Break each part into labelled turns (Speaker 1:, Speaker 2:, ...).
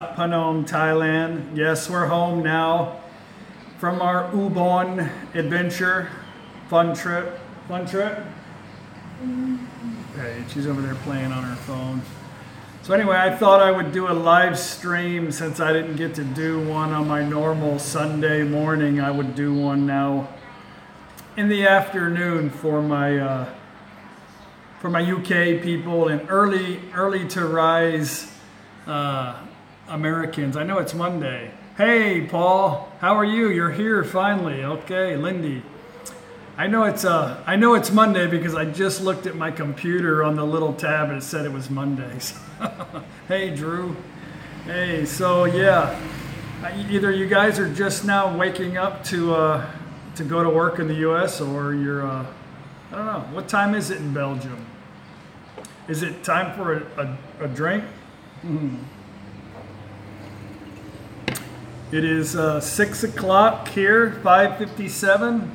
Speaker 1: Phnom, Thailand. Yes, we're home now from our Ubon adventure. Fun trip. Fun trip? Okay, she's over there playing on her phone. So anyway, I thought I would do a live stream since I didn't get to do one on my normal Sunday morning. I would do one now in the afternoon for my UK people and early to rise Americans. I know it's Monday. Hey, Paul, how are you? You're here finally. Okay, Lindy. I know it's Monday because I just looked at my computer on the little tab and it said it was Mondays. Hey, Drew. Hey, so yeah, either you guys are just now waking up to go to work in the U.S. or you're I don't know. What time is it in Belgium? Is it time for a drink? It is 6 o'clock here, 5:57.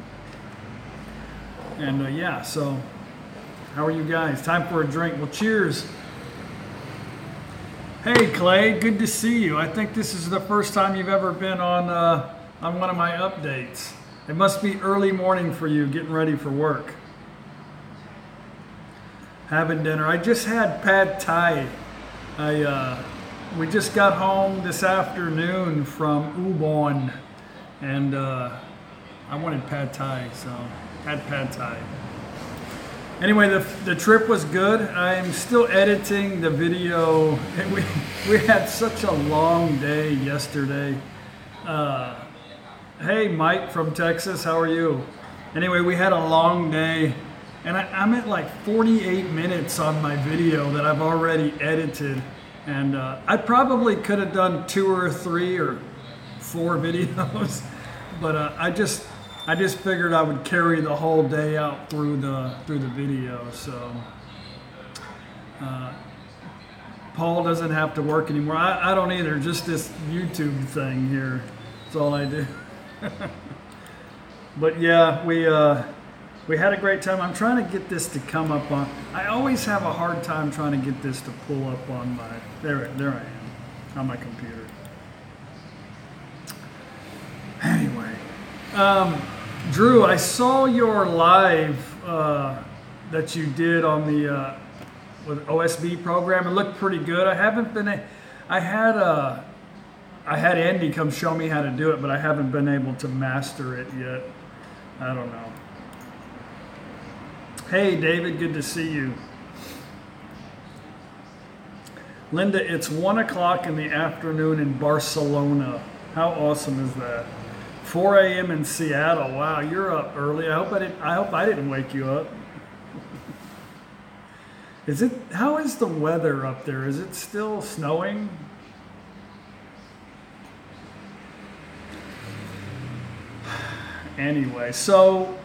Speaker 1: And yeah, so how are you guys? Time for a drink. Well, cheers. Hey, Clay, good to see you. I think this is the first time you've ever been on one of my updates. It must be early morning for you, getting ready for work. Having dinner. I just had pad thai. We just got home this afternoon from Ubon, and I wanted pad thai, so had pad thai. Anyway, the trip was good. I'm still editing the video. We had such a long day yesterday. Hey, Mike from Texas, how are you? Anyway, we had a long day, and I'm at like 48 minutes on my video that I've already edited. And I probably could have done 2 or 3 or 4 videos, but I just figured I would carry the whole day out through the video. So Paul doesn't have to work anymore. I don't either. Just this YouTube thing here. That's all I do. But yeah, we had a great time. I'm trying to get this to come up on. I always have a hard time trying to get this to pull up on my. There I am, on my computer. Anyway, Drew, I saw your live that you did on the with OSB program. It looked pretty good. I haven't been. I had Andy come show me how to do it, but I haven't been able to master it yet. I don't know. Hey, David, good to see you. Linda, it's 1 o'clock in the afternoon in Barcelona. How awesome is that? 4 a.m. in Seattle. Wow, you're up early. I hope I didn't wake you up. How is the weather up there? Is it still snowing? Anyway, so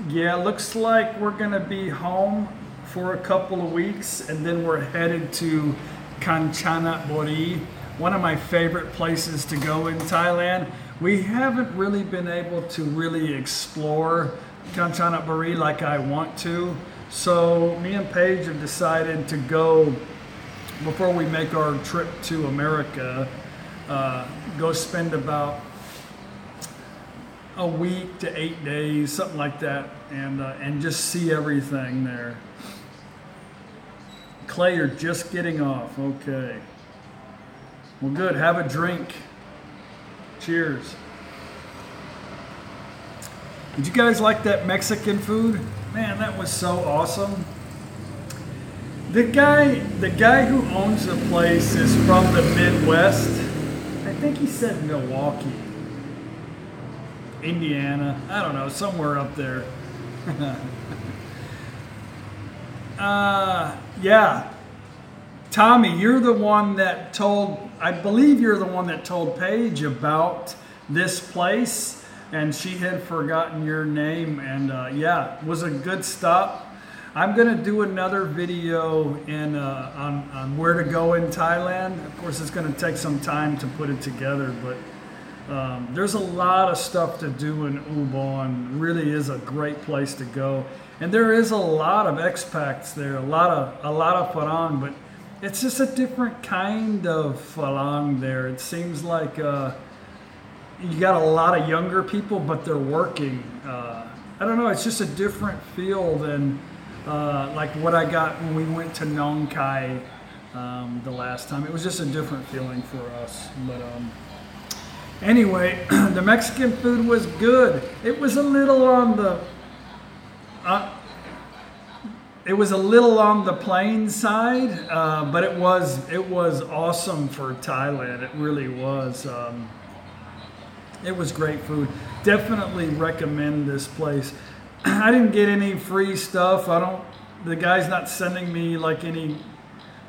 Speaker 1: yeah, looks like we're gonna be home for a couple of weeks, and then we're headed to Kanchanaburi, one of my favorite places to go in Thailand. We haven't really been able to really explore Kanchanaburi like I want to, so me and Paige have decided to go, before we make our trip to America, go spend about a week to 8 days, something like that, and just see everything there. Clay, you're just getting off. Okay. Well, good. Have a drink. Cheers. Did you guys like that Mexican food? Man, that was so awesome. The guy who owns the place is from the Midwest. I think he said Milwaukee, Indiana, I don't know, somewhere up there. Yeah, Tommy, you're the one that I believe you're the one that told Paige about this place, and she had forgotten your name, and yeah, it was a good stop. I'm gonna do another video on where to go in Thailand. Of course, it's gonna take some time to put it together, but there's a lot of stuff to do in Ubon. Really is a great place to go, and there is a lot of expats there, a lot of Farang. But it's just a different kind of falang there. It seems like you got a lot of younger people, but they're working. I don't know. It's just a different feel than like what I got when we went to Nong Khai the last time. It was just a different feeling for us. But anyway, the Mexican food was good. It was a little on the plain side, but it was awesome for Thailand. It really was. It was great food. Definitely recommend this place. I didn't get any free stuff. The guy's not sending me like any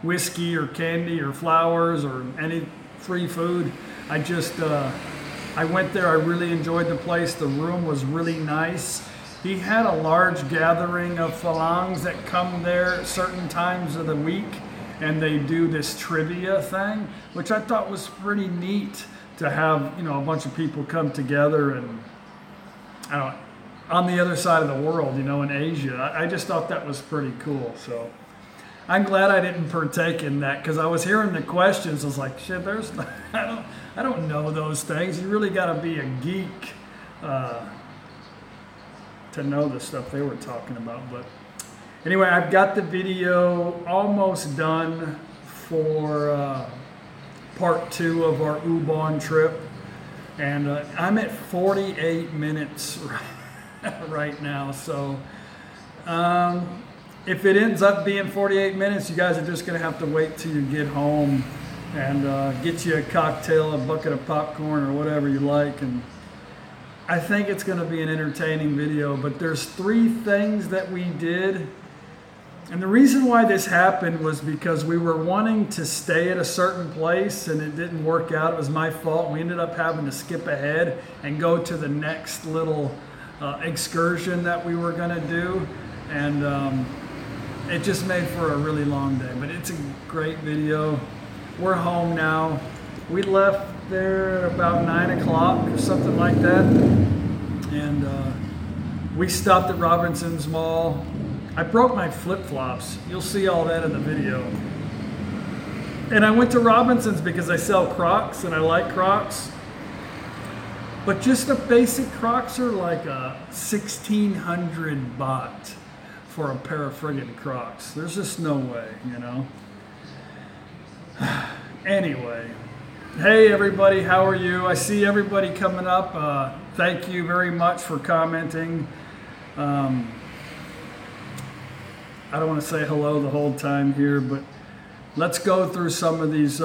Speaker 1: whiskey or candy or flowers or any free food. I just, I went there. I really enjoyed the place. The room was really nice. He had a large gathering of Falangs that come there at certain times of the week, and they do this trivia thing, which I thought was pretty neat to have, you know, a bunch of people come together and, I don't know, on the other side of the world, you know, in Asia. I just thought that was pretty cool. So I'm glad I didn't partake in that, because I was hearing the questions. I was like, shit, I don't know those things. You really got to be a geek to know the stuff they were talking about. But anyway, I've got the video almost done for part 2 of our Ubon trip, and I'm at 48 minutes right now. So if it ends up being 48 minutes, you guys are just gonna have to wait till you get home and get you a cocktail, a bucket of popcorn, or whatever you like. And I think it's gonna be an entertaining video. But there's 3 things that we did. And the reason why this happened was because we were wanting to stay at a certain place and it didn't work out. It was my fault. We ended up having to skip ahead and go to the next little excursion that we were gonna do. And it just made for a really long day, but it's a great video. We're home now. We left there about 9 o'clock or something like that. And we stopped at Robinson's Mall. I broke my flip-flops. You'll see all that in the video. And I went to Robinson's because I sell Crocs and I like Crocs. But just the basic Crocs are like a 1,600 baht for a pair of friggin' Crocs. There's just no way, you know? Anyway, hey everybody, how are you? I see everybody coming up. Thank you very much for commenting. I don't want to say hello the whole time here, but let's go through some of these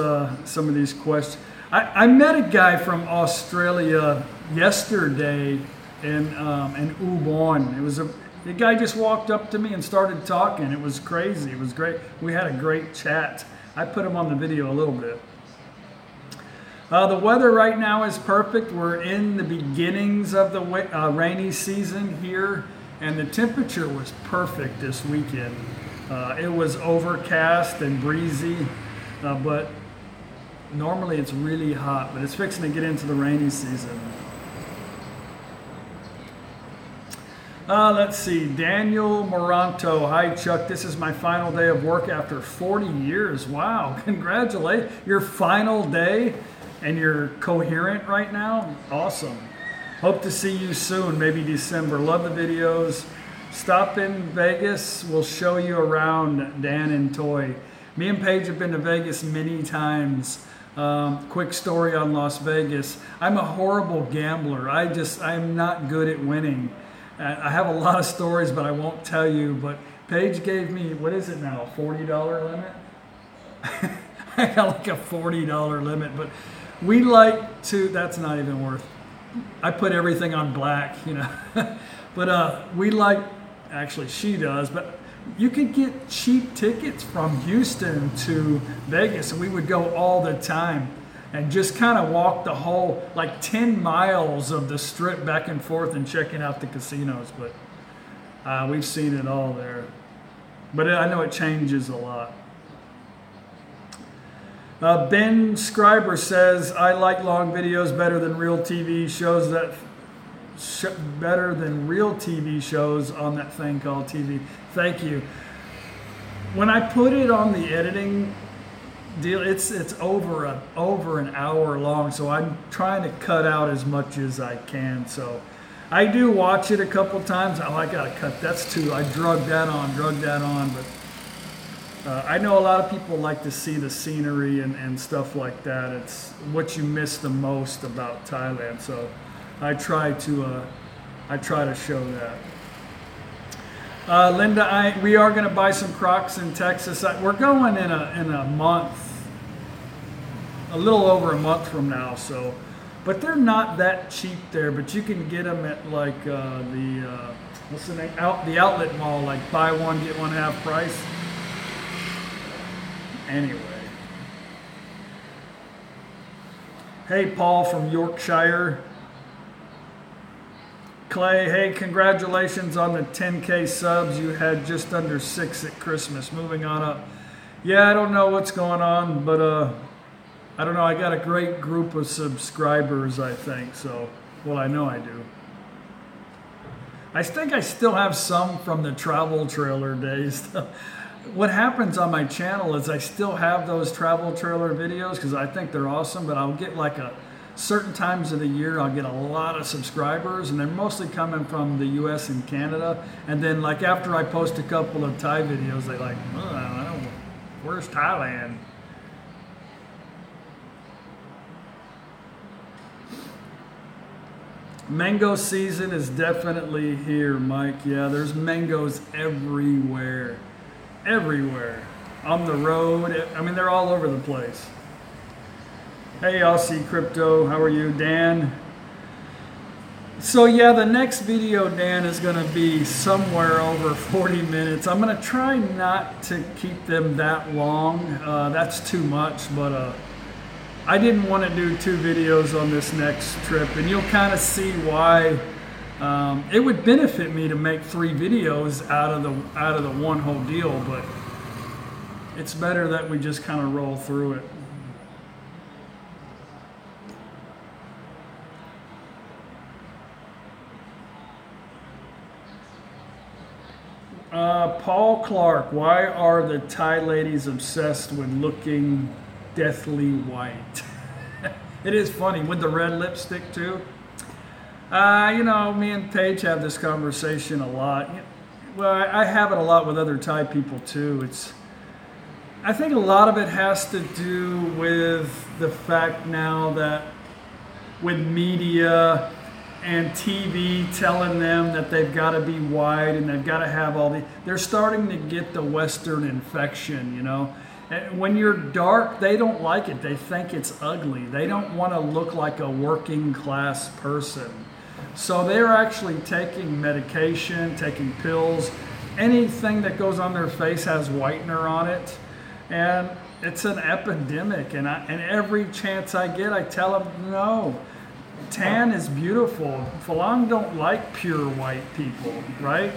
Speaker 1: questions. I met a guy from Australia yesterday in Ubon. The guy just walked up to me and started talking. It was crazy. It was great. We had a great chat. I put him on the video a little bit. The weather right now is perfect. We're in the beginnings of the rainy season here, and the temperature was perfect this weekend. It was overcast and breezy, but normally it's really hot, but it's fixing to get into the rainy season. Let's see, Daniel Moranto. Hi Chuck, this is my final day of work after 40 years. Wow, congratulations. Your final day and you're coherent right now? Awesome. Hope to see you soon, maybe December. Love the videos. Stop in Vegas. We'll show you around, Dan and Toy. Me and Paige have been to Vegas many times. Quick story on Las Vegas. I'm a horrible gambler. I'm not good at winning. I have a lot of stories, but I won't tell you. But Paige gave me, what is it now, a $40 limit? I got like a $40 limit, but we like to, that's not even worth, I put everything on black, you know. But we like, actually she does, but you could get cheap tickets from Houston to Vegas, and we would go all the time and just kind of walk the whole, like 10 miles of the strip back and forth and checking out the casinos. But we've seen it all there. But I know it changes a lot. Ben Scriber says, I like long videos better than real TV shows on that thing called TV. Thank you. When I put it on the editing deal. It's over an hour long, so I'm trying to cut out as much as I can. So I do watch it a couple times. Oh, I gotta cut. That's too. I drug that on. But I know a lot of people like to see the scenery and stuff like that. It's what you miss the most about Thailand. So I try to show that. Linda, we are going to buy some Crocs in Texas. We're going in a month, a little over a month from now. So, but they're not that cheap there. But you can get them at like what's the name? The outlet mall, like buy one get one half price. Anyway, hey Paul from Yorkshire. Clay, hey, congratulations on the 10K subs. You had just under 6 at Christmas. Moving on up. Yeah, I don't know what's going on, but I don't know. I got a great group of subscribers, I think. So, well, I know I do. I think I still have some from the travel trailer days. What happens on my channel is I still have those travel trailer videos because I think they're awesome, but I'll get like certain times of the year I'll get a lot of subscribers, and they're mostly coming from the US and Canada. And then like after I post a couple of Thai videos, they like, oh, I don't know, where's Thailand? Mango season is definitely here, Mike. Yeah, there's mangoes everywhere. Everywhere. On the road. I mean, they're all over the place. Hey, Aussie Crypto, how are you? Dan? So yeah, the next video, Dan, is going to be somewhere over 40 minutes. I'm going to try not to keep them that long. That's too much, but I didn't want to do 2 videos on this next trip, and you'll kind of see why it would benefit me to make 3 videos out of the one whole deal, but it's better that we just kind of roll through it. Paul Clark, why are the Thai ladies obsessed with looking deathly white? It is funny with the red lipstick too. You know, me and Paige have this conversation a lot. Well, I have it a lot with other Thai people too. I think a lot of it has to do with the fact now that with media and TV telling them that they've got to be white and they've got to have they're starting to get the Western infection, you know. And when you're dark, they don't like it. They think it's ugly. They don't want to look like a working class person. So they're actually taking medication, taking pills. Anything that goes on their face has whitener on it. And it's an epidemic. And every chance I get, I tell them, no. Tan is beautiful. Falang don't like pure white people, right?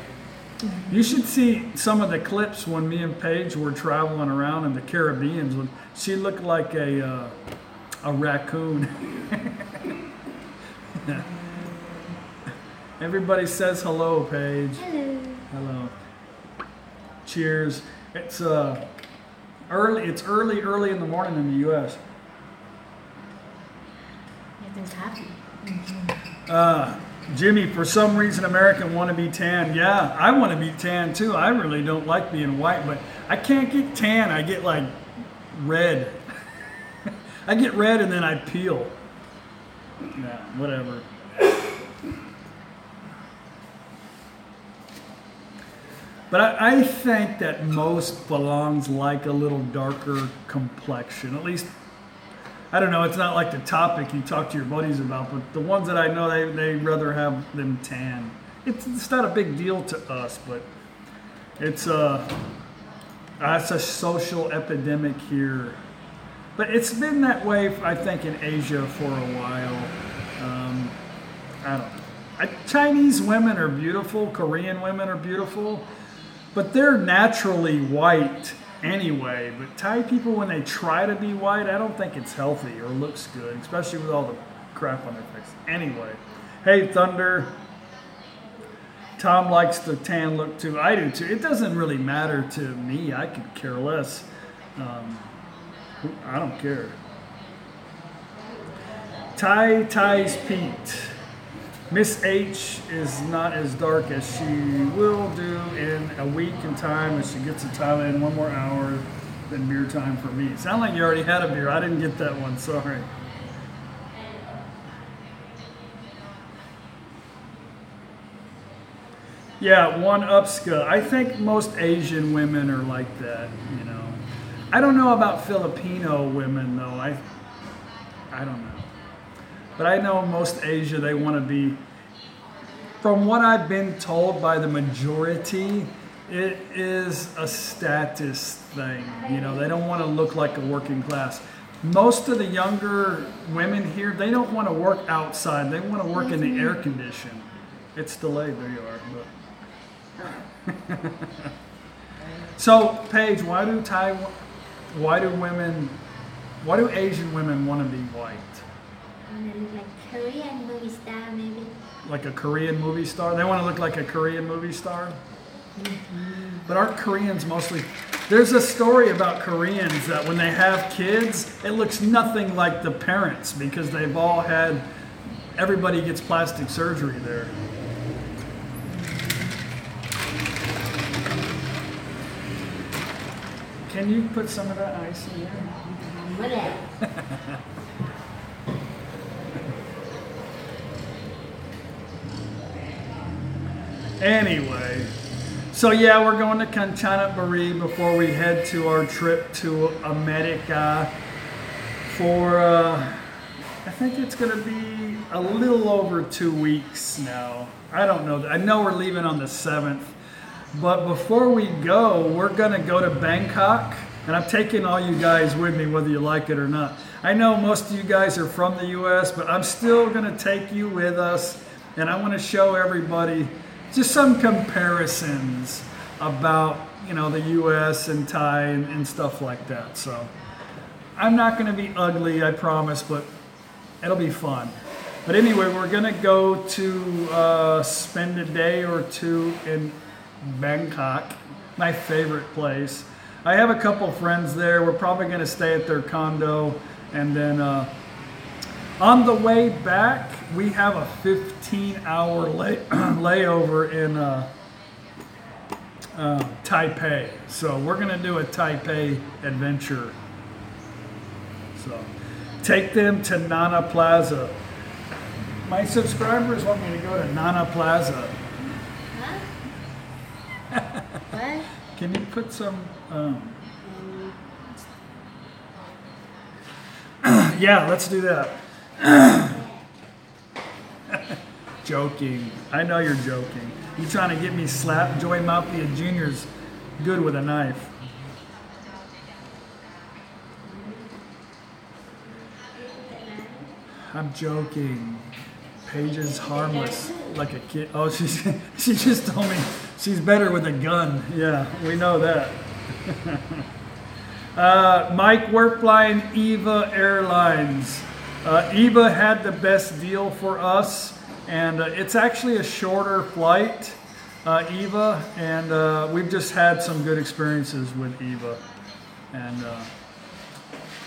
Speaker 1: You should see some of the clips when me and Paige were traveling around in the Caribbean. When she looked like a raccoon. Everybody says hello, Paige.
Speaker 2: Hello.
Speaker 1: Hello. Cheers. It's early. It's early in the morning in the U.S.
Speaker 2: Everything's happy.
Speaker 1: Jimmy, for some reason, American want to be tan. Yeah, I want to be tan too. I really don't like being white, but I can't get tan. I get like red. I get red and then I peel. Yeah, whatever. But I think that most Falangs like a little darker complexion. At least, I don't know, it's not like the topic you talk to your buddies about, but the ones that I know, they rather have them tan. It's not a big deal to us, but it's a social epidemic here. But it's been that way, I think, in Asia for a while. I don't know. Chinese women are beautiful, Korean women are beautiful, but they're naturally white anyway. But Thai people, when they try to be white, I don't think it's healthy or looks good, especially with all the crap on their face. Anyway, hey Thunder, Tom likes the tan look too. I do too. It doesn't really matter to me. I could care less. I don't care. Thai's Pete. Miss H is not as dark as she will do in a week in time as she gets to Thailand. 1 more hour than beer time for me. Sound like you already had a beer. I didn't get that one. Sorry. Yeah, one upska. I think most Asian women are like that, you know. I don't know about Filipino women though. I don't know. But I know most Asia, they want to be, from what I've been told by the majority, it is a status thing. You know, they don't want to look like a working class. Most of the younger women here, they don't want to work outside. They want to work in the air condition. It's delayed, there you are. But. So, Paige, why do Asian women want to be white?
Speaker 2: Like Korean movie star, maybe.
Speaker 1: Like a Korean movie star? They want to look like a Korean movie star? But aren't Koreans mostly... There's a story about Koreans that when they have kids, it looks nothing like the parents because they've all had... Everybody gets plastic surgery there. Can you put some of that ice in there? Anyway, so yeah, we're going to Kanchanaburi before we head to our trip to America for, I think it's going to be a little over 2 weeks now. I don't know. I know we're leaving on the 7th, but before we go, we're going to go to Bangkok, and I'm taking all you guys with me, whether you like it or not. I know most of you guys are from the U.S., but I'm still going to take you with us, and I want to show everybody just some comparisons about, you know, the U.S. and Thai and stuff like that. So I'm not going to be ugly, I promise, but it'll be fun. But anyway, we're going to go to spend a day or two in Bangkok, my favorite place. I have a couple friends there. We're probably going to stay at their condo, and then on the way back, we have a 15-hour layover in Taipei. So we're going to do a Taipei adventure. So take them to Nana Plaza. My subscribers want me to go to Nana Plaza.
Speaker 2: Huh? What?
Speaker 1: Can you put some... Yeah, let's do that. Joking. I know you're joking. You trying to get me slapped? Joey Mafia Jr.'s good with a knife. I'm joking. Paige is harmless, like a kid. Oh, she just told me she's better with a gun. Yeah, we know that. Mike, we're flying EVA Airlines. EVA had the best deal for us, and it's actually a shorter flight, EVA, and we've just had some good experiences with EVA. And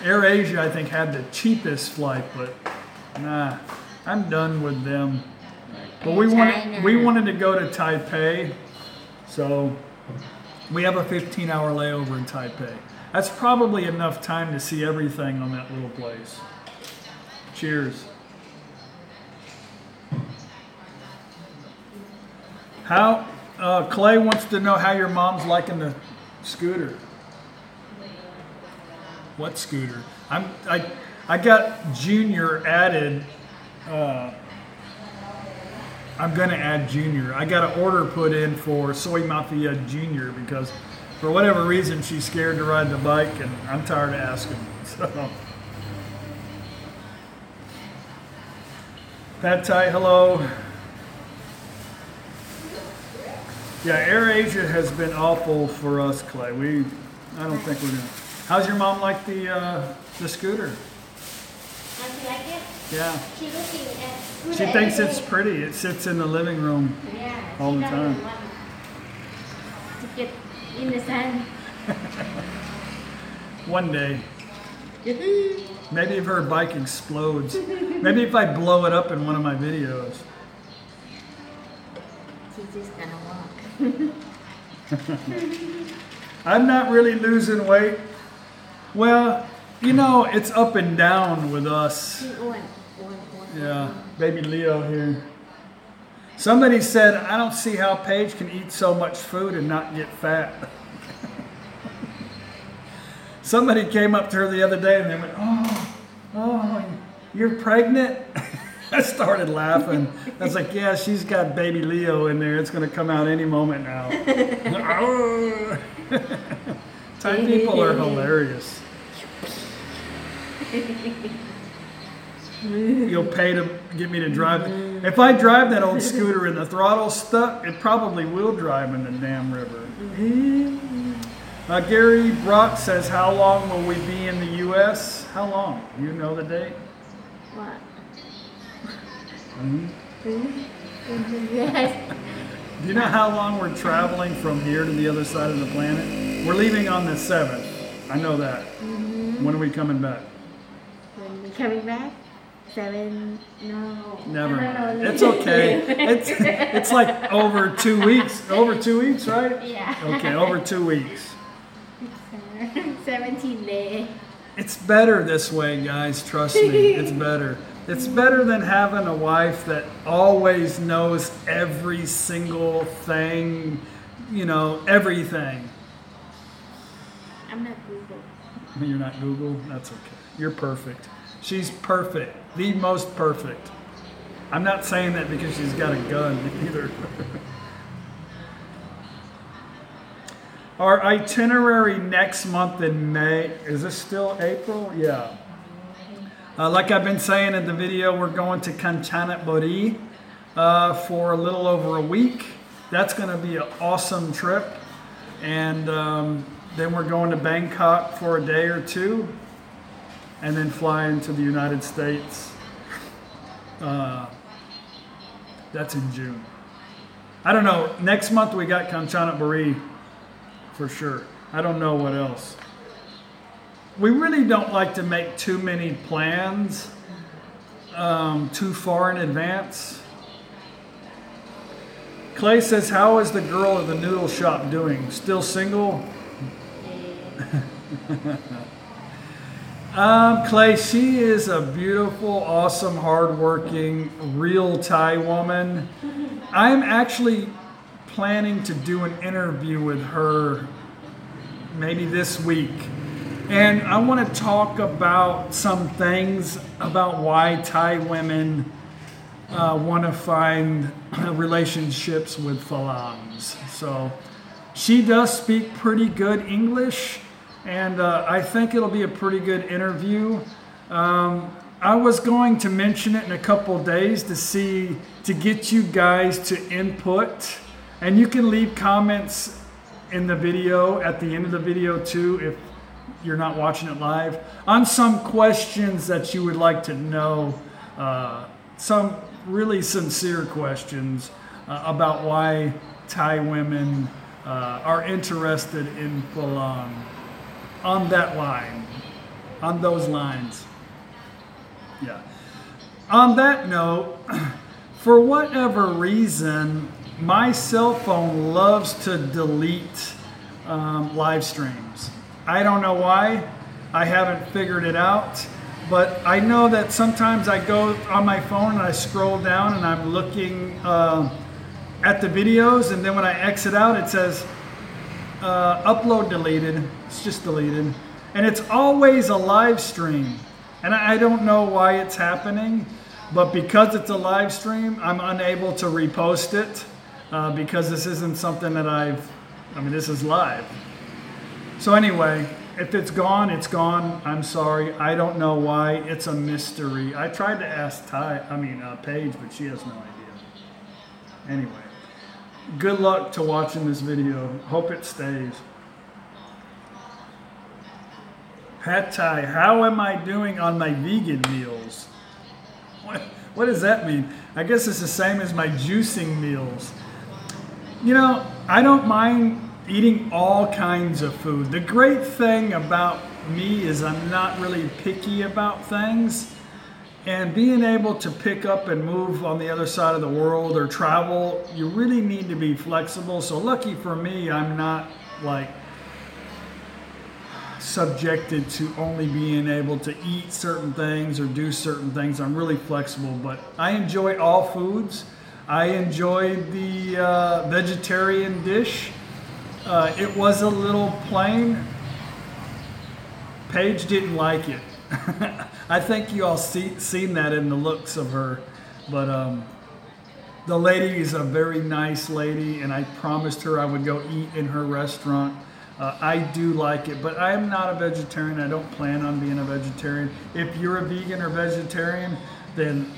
Speaker 1: AirAsia, I think, had the cheapest flight, but nah, I'm done with them. But we wanted to go to Taipei, so we have a 15-hour layover in Taipei. That's probably enough time to see everything on that little place. Cheers. How Clay wants to know how your mom's liking the scooter. What scooter? I got Junior added. I'm gonna add Junior. I got an order put in for Soy Mafia Junior because for whatever reason she's scared to ride the bike, and I'm tired of asking. So. Pad Thai, hello. Yeah, AirAsia has been awful for us, Clay. I don't think we're gonna. How's your mom like the scooter?
Speaker 2: Does she like it?
Speaker 1: Yeah.
Speaker 2: She's looking at scooter.
Speaker 1: She thinks it's pretty. It sits in the living room all the time.
Speaker 2: To get in the sun.
Speaker 1: One day. Maybe if her bike explodes. Maybe if I blow it up in one of my videos.
Speaker 2: She's just gonna walk.
Speaker 1: I'm not really losing weight. Well, you know, it's up and down with us.
Speaker 2: Sheอ้วน
Speaker 1: Yeah, baby Leo here. Somebody said, I don't see how Paige can eat so much food and not get fat. Somebody came up to her the other day and they went, oh, you're pregnant? I started laughing. I was like, yeah, she's got baby Leo in there. It's going to come out any moment now. Thai people are hilarious. You'll pay to get me to drive. If I drive that old scooter and the throttle's stuck, it probably will drive in the damn river. Gary Brock says, how long will we be in the U.S.? How long? You know the date?
Speaker 2: What?
Speaker 1: Yes. Do you know how long we're traveling from here to the other side of the planet? We're leaving on the 7th. I know that. When are we coming back?
Speaker 2: When we coming back? 7? No.
Speaker 1: Never mind. It's okay. It's like over 2 weeks. Over 2 weeks, right?
Speaker 2: Yeah.
Speaker 1: Okay, over 2 weeks.
Speaker 2: 17 days.
Speaker 1: It's better this way, guys. Trust me. It's better. It's better than having a wife that always knows every single thing, you know, everything.
Speaker 2: I'm not Google.
Speaker 1: You're not Google? That's okay. You're perfect. She's perfect. The most perfect. I'm not saying that because she's got a gun either. Our itinerary next month in May, is this still April? Yeah. Like I've been saying in the video, we're going to Kanchanaburi for a little over a week. That's going to be an awesome trip. And then we're going to Bangkok for a day or two. And then fly into the United States. That's in June. I don't know. Next month we got Kanchanaburi for sure. I don't know what else. We really don't like to make too many plans too far in advance. Clay says, how is the girl at the noodle shop doing? Still single? Clay, she is a beautiful, awesome, hardworking, real Thai woman. I'm actually planning to do an interview with her maybe this week. And I want to talk about some things about why Thai women want to find relationships with Phalans. So she does speak pretty good English, and I think it'll be a pretty good interview. I was going to mention it in a couple days to get you guys to input, and you can leave comments in the video at the end of the video too if you're not watching it live, on some questions that you would like to know, some really sincere questions about why Thai women are interested in Phalang. On that line, on those lines. Yeah. On that note, for whatever reason, my cell phone loves to delete live streams. I don't know why. I haven't figured it out. But I know that sometimes I go on my phone and I scroll down and I'm looking at the videos, and then when I exit out it says upload deleted. It's just deleted. And it's always a live stream. And I don't know why it's happening, but because it's a live stream, I'm unable to repost it because this isn't something that this is live. So anyway, if it's gone, it's gone. I'm sorry. I don't know why. It's a mystery. I tried to ask Paige, but she has no idea. Anyway, good luck to watching this video. Hope it stays. Pad Thai, how am I doing on my vegan meals? What does that mean? I guess it's the same as my juicing meals. You know, I don't mind eating all kinds of food. The great thing about me is I'm not really picky about things. And being able to pick up and move on the other side of the world or travel, you really need to be flexible. So lucky for me, I'm not like subjected to only being able to eat certain things or do certain things. I'm really flexible, but I enjoy all foods. I enjoyed the vegetarian dish. It was a little plain. Paige didn't like it. I think you all seen that in the looks of her, but the lady is a very nice lady, and I promised her I would go eat in her restaurant. I do like it, but I am not a vegetarian. I don't plan on being a vegetarian. If you're a vegan or vegetarian, then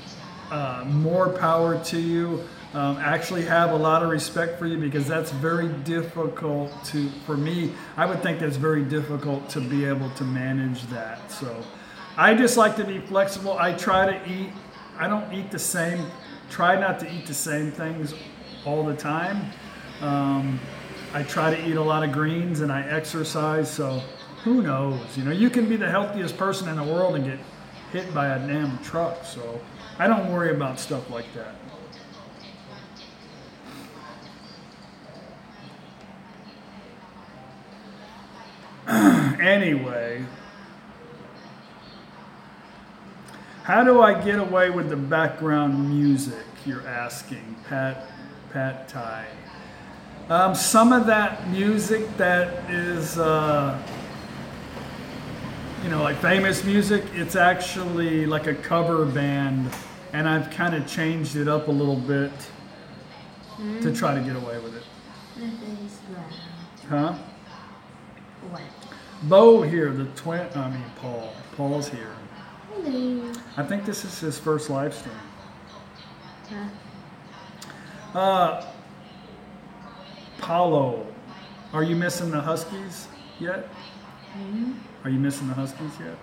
Speaker 1: more power to you. Actually have a lot of respect for you, because that's very difficult for me. I would think that's very difficult to be able to manage that. So I just like to be flexible. I try to eat, I don't eat the same, try not to eat the same things all the time. I try to eat a lot of greens, and I exercise, so who knows? You know, you can be the healthiest person in the world and get hit by a damn truck, so I don't worry about stuff like that. Anyway, how do I get away with the background music, you're asking, Pat Thai. Some of that music that is, you know, like famous music, it's actually like a cover band, and I've kind of changed it up a little bit to try to get away with it. Huh?
Speaker 2: What?
Speaker 1: Bo here, Paul's here.
Speaker 2: Hello.
Speaker 1: I think this is his first live stream.
Speaker 2: Huh?
Speaker 1: Paulo, are you missing the Huskies yet?
Speaker 2: Mm-hmm.
Speaker 1: Are you missing the Huskies yet?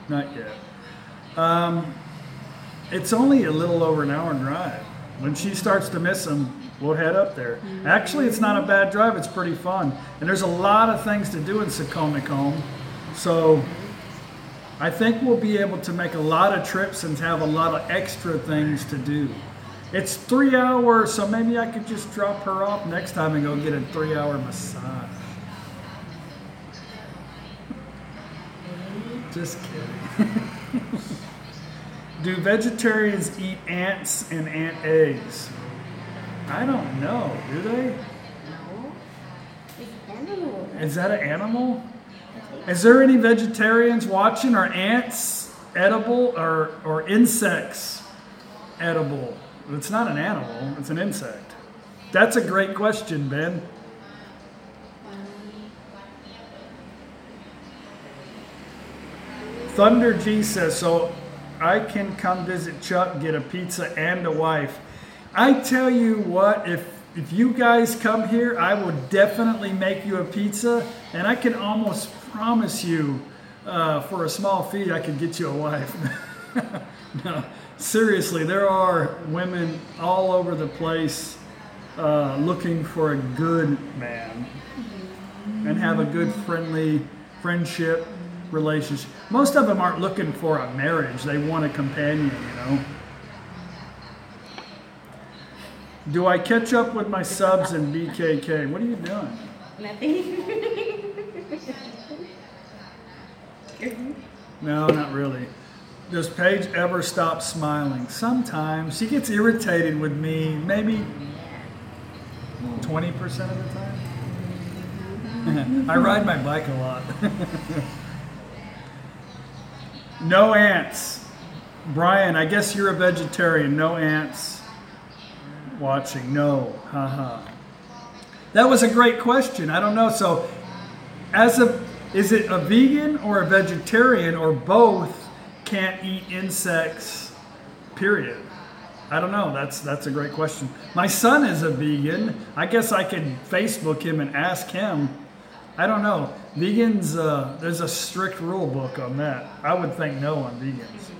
Speaker 2: Not yet.
Speaker 1: Not yet. It's only a little over an hour drive. When she starts to miss them, we'll head up there. Mm-hmm. Actually, it's not a bad drive. It's pretty fun. And there's a lot of things to do in Sukomikom. So I think we'll be able to make a lot of trips and have a lot of extra things to do. It's 3 hours, so maybe I could just drop her off next time and go get a 3-hour massage. Just kidding. Do vegetarians eat ants and ant eggs? I don't know. Do they?
Speaker 2: No. It's animal.
Speaker 1: Is that an animal? Is there any vegetarians watching? Are ants edible or insects edible? It's not an animal, it's an insect. That's a great question, Ben. Thunder G says, so I can come visit Chuck, get a pizza and a wife. I tell you what, if you guys come here, I will definitely make you a pizza, and I can almost promise you for a small fee I could get you a wife. No. Seriously, there are women all over the place looking for a good man and have a good friendship relationship. Most of them aren't looking for a marriage. They want a companion, you know. Do I catch up with my subs in BKK? What are you doing?
Speaker 2: Nothing.
Speaker 1: No, not really. Does Paige ever stop smiling? Sometimes. She gets irritated with me maybe 20% of the time. I ride my bike a lot. No ants. Brian, I guess you're a vegetarian. No ants watching. No. Haha. That was a great question. I don't know. So, is it a vegan or a vegetarian or both? Can't eat insects, period. I don't know. That's a great question. My son is a vegan. I guess I could Facebook him and ask him. I don't know. Vegans, there's a strict rule book on that. I would think no on vegans.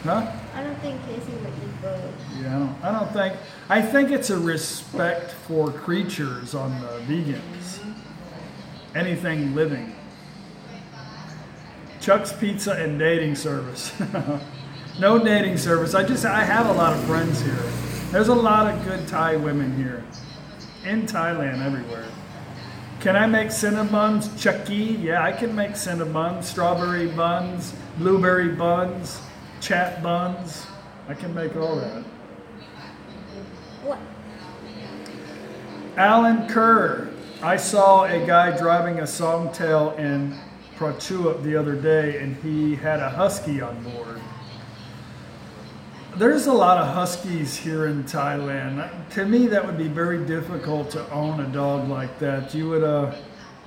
Speaker 1: Huh?
Speaker 2: I don't think Casey would eat both.
Speaker 1: Yeah, I think it's a respect for creatures on the vegans. anything living. Chuck's Pizza and dating service. No dating service. I have a lot of friends here. There's a lot of good Thai women here. In Thailand, everywhere. Can I make Cinnabons? Chucky? Yeah, I can make Cinnabons. Strawberry buns, blueberry buns, chat buns. I can make all that.
Speaker 2: What?
Speaker 1: Alan Kerr. I saw a guy driving a songtail in Prachuap the other day, and he had a husky on board. There's a lot of huskies here in Thailand. To me, that would be very difficult to own a dog like that. You would,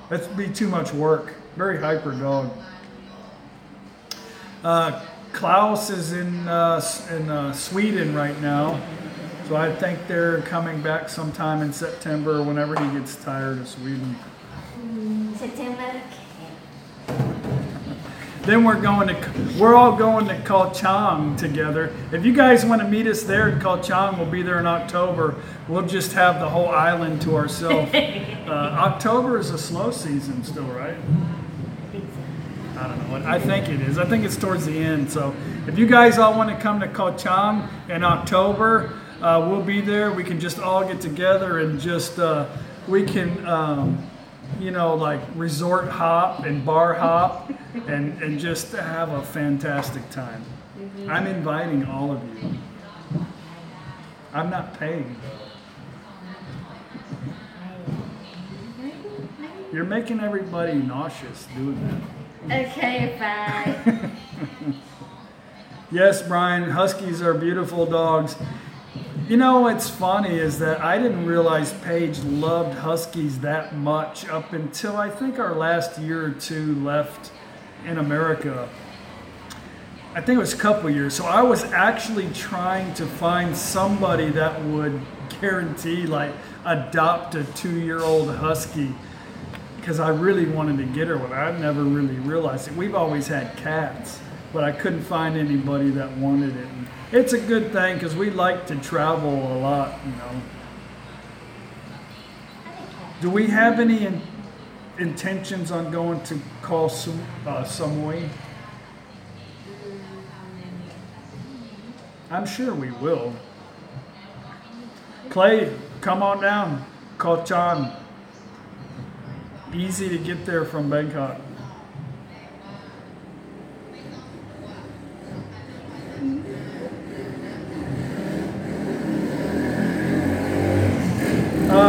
Speaker 1: that'd be too much work. Very hyper dog. Klaus is in Sweden right now, so I think they're coming back sometime in September, whenever he gets tired of Sweden.
Speaker 2: September.
Speaker 1: Then we're all going to Koh Chang together. If you guys want to meet us there in Koh Chang, we'll be there in October. We'll just have the whole island to ourselves. October is a slow season still, right? I don't know. I think it is. I think it's towards the end. So if you guys all want to come to Koh Chang in October, we'll be there. We can just all get together and just, we can, you know, like resort hop and bar hop and just have a fantastic time. I'm inviting all of you. I'm not paying though. You're making everybody nauseous doing that.
Speaker 2: Okay, bye.
Speaker 1: Yes, Brian, huskies are beautiful dogs. You know what's funny is that I didn't realize Paige loved huskies that much up until I think our last year or two left in America. I think it was a couple years. So I was actually trying to find somebody that would guarantee, like, adopt a 2-year-old husky, because I really wanted to get her one. I never really realized it. We've always had cats, but I couldn't find anybody that wanted it. And it's a good thing because we like to travel a lot, you know. Do we have any intentions on going to Koh Samui? I'm sure we will. Clay, come on down. Koh Chan. Easy to get there from Bangkok.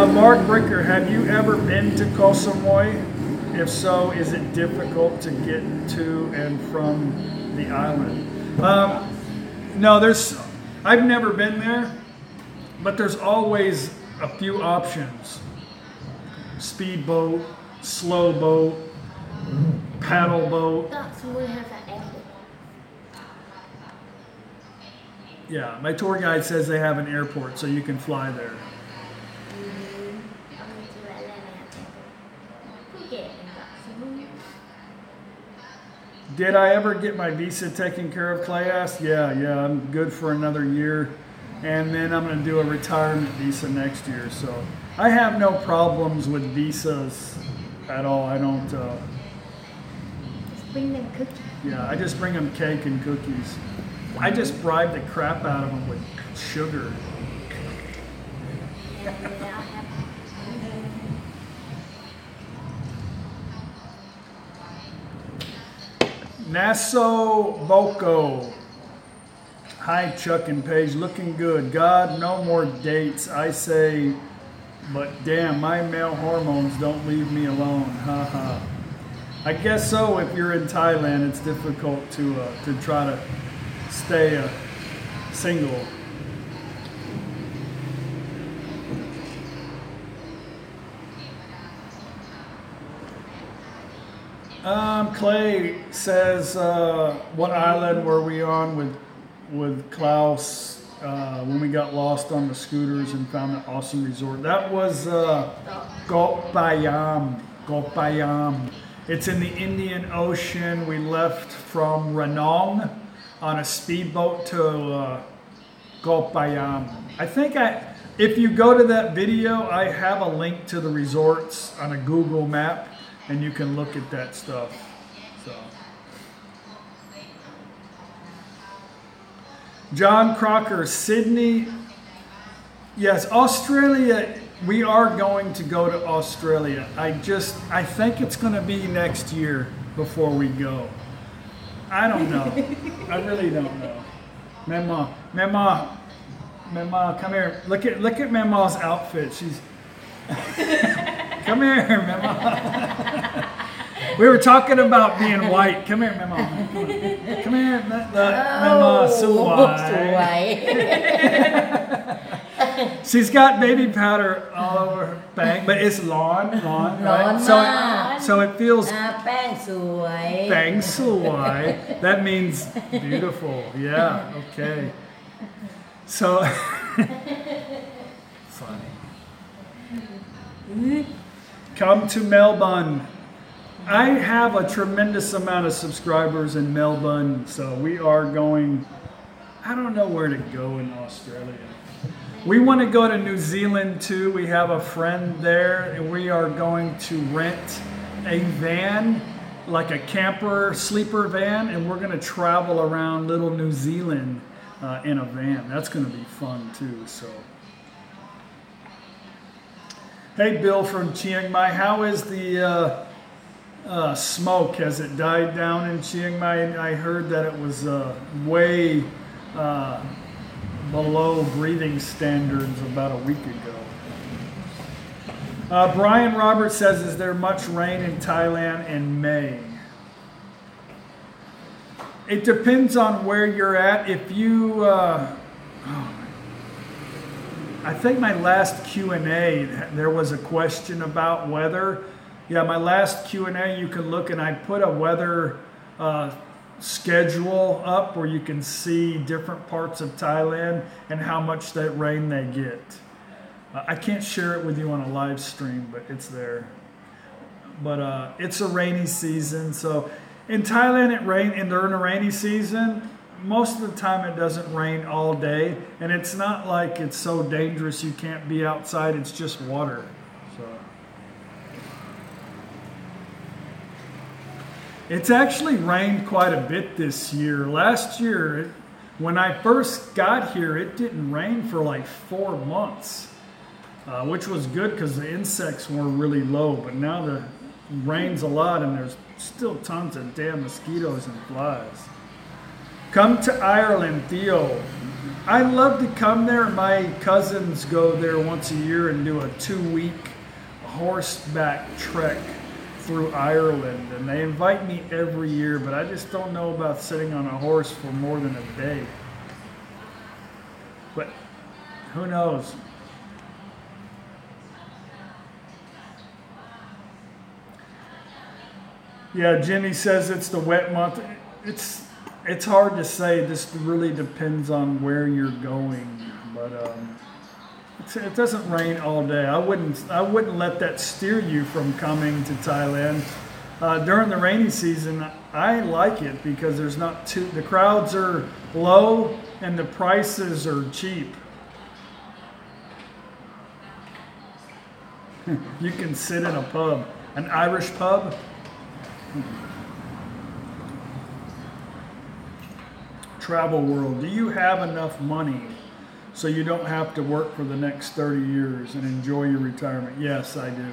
Speaker 1: Mark Bricker, have you ever been to Koh Samui? If so, is it difficult to get to and from the island? No, I've never been there, but there's always a few options. Speedboat, slow boat, paddle boat.
Speaker 2: We have an airport.
Speaker 1: Yeah, my tour guide says they have an airport, so you can fly there. Did I ever get my visa taken care of, Clay asked? Yeah, I'm good for another year. And then I'm going to do a retirement visa next year. So I have no problems with visas at all. I don't...
Speaker 2: Just bring them cookies.
Speaker 1: Yeah, I just bring them cake and cookies. I just bribe the crap out of them with sugar. Naso Boko. Hi, Chuck and Paige. Looking good. God, no more dates. I say, but damn, my male hormones don't leave me alone. Haha. I guess so. If you're in Thailand, it's difficult to try to stay single. Clay says, what island were we on with Klaus when we got lost on the scooters and found an awesome resort? That was Gopayam. It's in the Indian Ocean. We left from Ranong on a speedboat to Gopayam. I think if you go to that video, I have a link to the resorts on a Google map. and you can look at that stuff. So, John Crocker, Sydney. Yes, Australia. We are going to go to Australia. I think it's going to be next year before we go. I don't know. I really don't know. Mama, come here. Look at Mama's outfit. She's come here, Mama. We were talking about being white. Come here, Mama. Come here, Mama. She's got baby powder all over her bang, but it's lawn, right? So it feels bang suai. That means beautiful. Yeah, okay. So funny. Come to Melbourne. I have a tremendous amount of subscribers in Melbourne, so we are going. I don't know where to go in Australia. We want to go to New Zealand too. We have a friend there, and we are going to rent a van, like a camper sleeper van, and we're going to travel around little New Zealand in a van. That's going to be fun too. So, hey, Bill from Chiang Mai, how is the smoke? Has it died down in Chiang Mai? I heard that it was way below breathing standards about a week ago. Brian Roberts says, is there much rain in Thailand in May? It depends on where you're at. If you, I think my last Q&A, there was a question about weather. Yeah, my last Q&A, you can look, and I put a weather schedule up where you can see different parts of Thailand and how much that rain they get. I can't share it with you on a live stream, but it's there. But it's a rainy season, so in Thailand it rains, and during the rainy season, most of the time it doesn't rain all day, and it's not like it's so dangerous you can't be outside. It's just water. So it's actually rained quite a bit this year. Last year, when I first got here, it didn't rain for like 4 months, which was good because the insects were really low. But now the rains a lot, and there's still tons of damn mosquitoes and flies. Come to Ireland, Theo. I love to come there. My cousins go there once a year and do a 2-week horseback trek through Ireland, and they invite me every year, but I just don't know about sitting on a horse for more than a day. But who knows? Yeah, Jimmy says it's the wet month. It's hard to say. This really depends on where you're going, but it doesn't rain all day. I wouldn't let that steer you from coming to Thailand. During the rainy season, I like it because the crowds are low and the prices are cheap. You can sit in a pub, an Irish pub. Travel World, do you have enough money so you don't have to work for the next 30 years and enjoy your retirement? Yes, I do.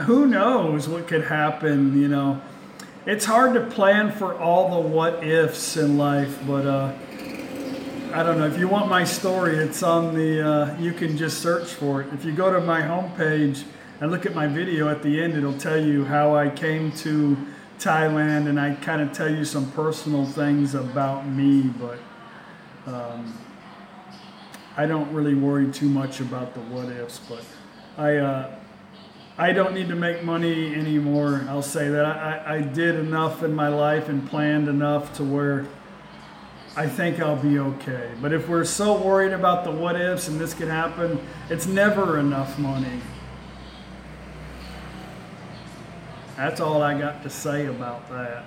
Speaker 1: Who knows what could happen, you know. It's hard to plan for all the what ifs in life, but I don't know. If you want my story, it's on the, you can just search for it. If you go to my homepage and look at my video at the end, it'll tell you how I came to Thailand, and I kind of tell you some personal things about me, but I don't really worry too much about the what ifs, but I don't need to make money anymore. I'll say that. I did enough in my life and planned enough to where I think I'll be okay. But if we're so worried about the what ifs and this could happen, it's never enough money. That's all I got to say about that.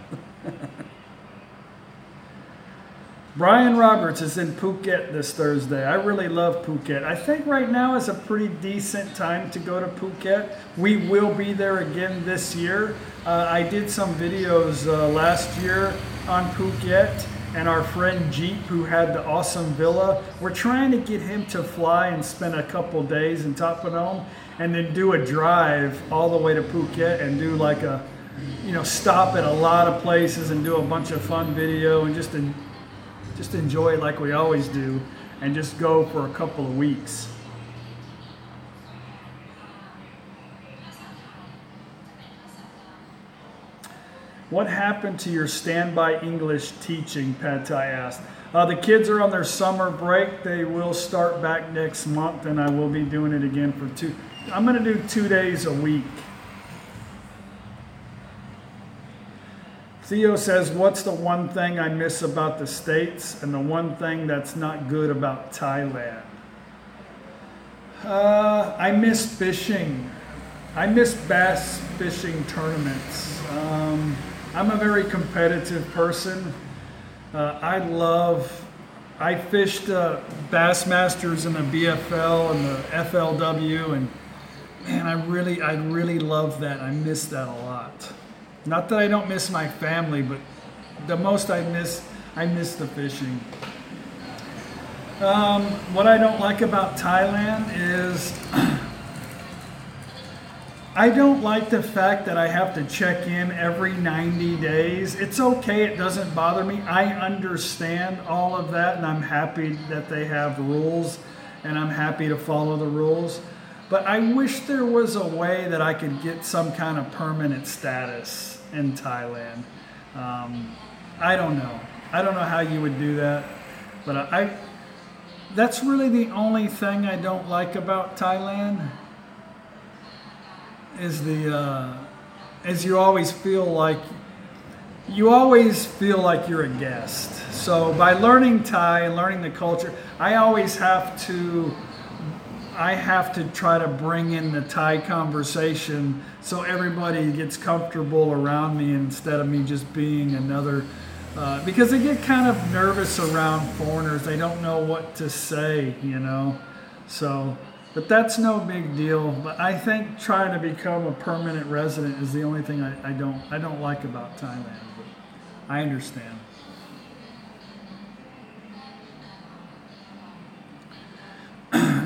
Speaker 1: Brian Roberts is in Phuket this Thursday. I really love Phuket. I think right now is a pretty decent time to go to Phuket. We will be there again this year. I did some videos last year on Phuket, and our friend Jeep, who had the awesome villa, we're trying to get him to fly and spend a couple days in Tháp Phnom Penh and then do a drive all the way to Phuket and do like a, stop at a lot of places and do a bunch of fun video and just enjoy it like we always do and just go for a couple of weeks. What happened to your standby English teaching, Pad Thai asked. The kids are on their summer break. They will start back next month, and I will be doing it again for I'm going to do 2 days a week. Theo says, what's the one thing I miss about the States and the one thing that's not good about Thailand? I miss fishing. I miss bass fishing tournaments. I'm a very competitive person. I fished Bassmasters and the BFL and the FLW, and man, I really love that. I miss that a lot. Not that I don't miss my family, but the most I miss the fishing. What I don't like about Thailand is I don't like the fact that I have to check in every 90 days. It's okay, it doesn't bother me. I understand all of that, and I'm happy that they have rules, and I'm happy to follow the rules. But I wish there was a way that I could get some kind of permanent status in Thailand. I don't know. I don't know how you would do that, but that's really the only thing I don't like about Thailand. Is you always feel like you're a guest. So by learning Thai and learning the culture, I have to try to bring in the Thai conversation so everybody gets comfortable around me instead of me just being another, because they get kind of nervous around foreigners. They don't know what to say, so. But that's no big deal. But I think trying to become a permanent resident is the only thing I don't like about Thailand. But I understand.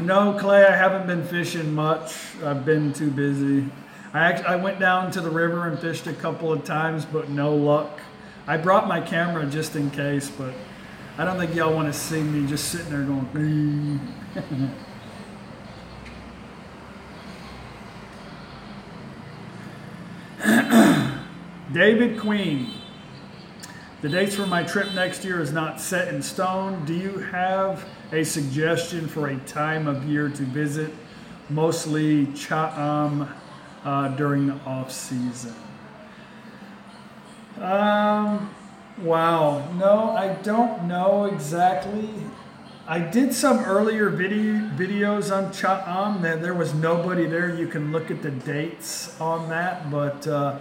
Speaker 1: No, Clay, I haven't been fishing much. I've been too busy. I went down to the river and fished a couple of times, but no luck. I brought my camera just in case, but I don't think y'all want to see me just sitting there going. David Queen, the dates for my trip next year is not set in stone. Do you have a suggestion for a time of year to visit, mostly Cha'am during the off season? Wow, no, I don't know exactly. I did some earlier videos on Cha'am. There was nobody there. You can look at the dates on that, but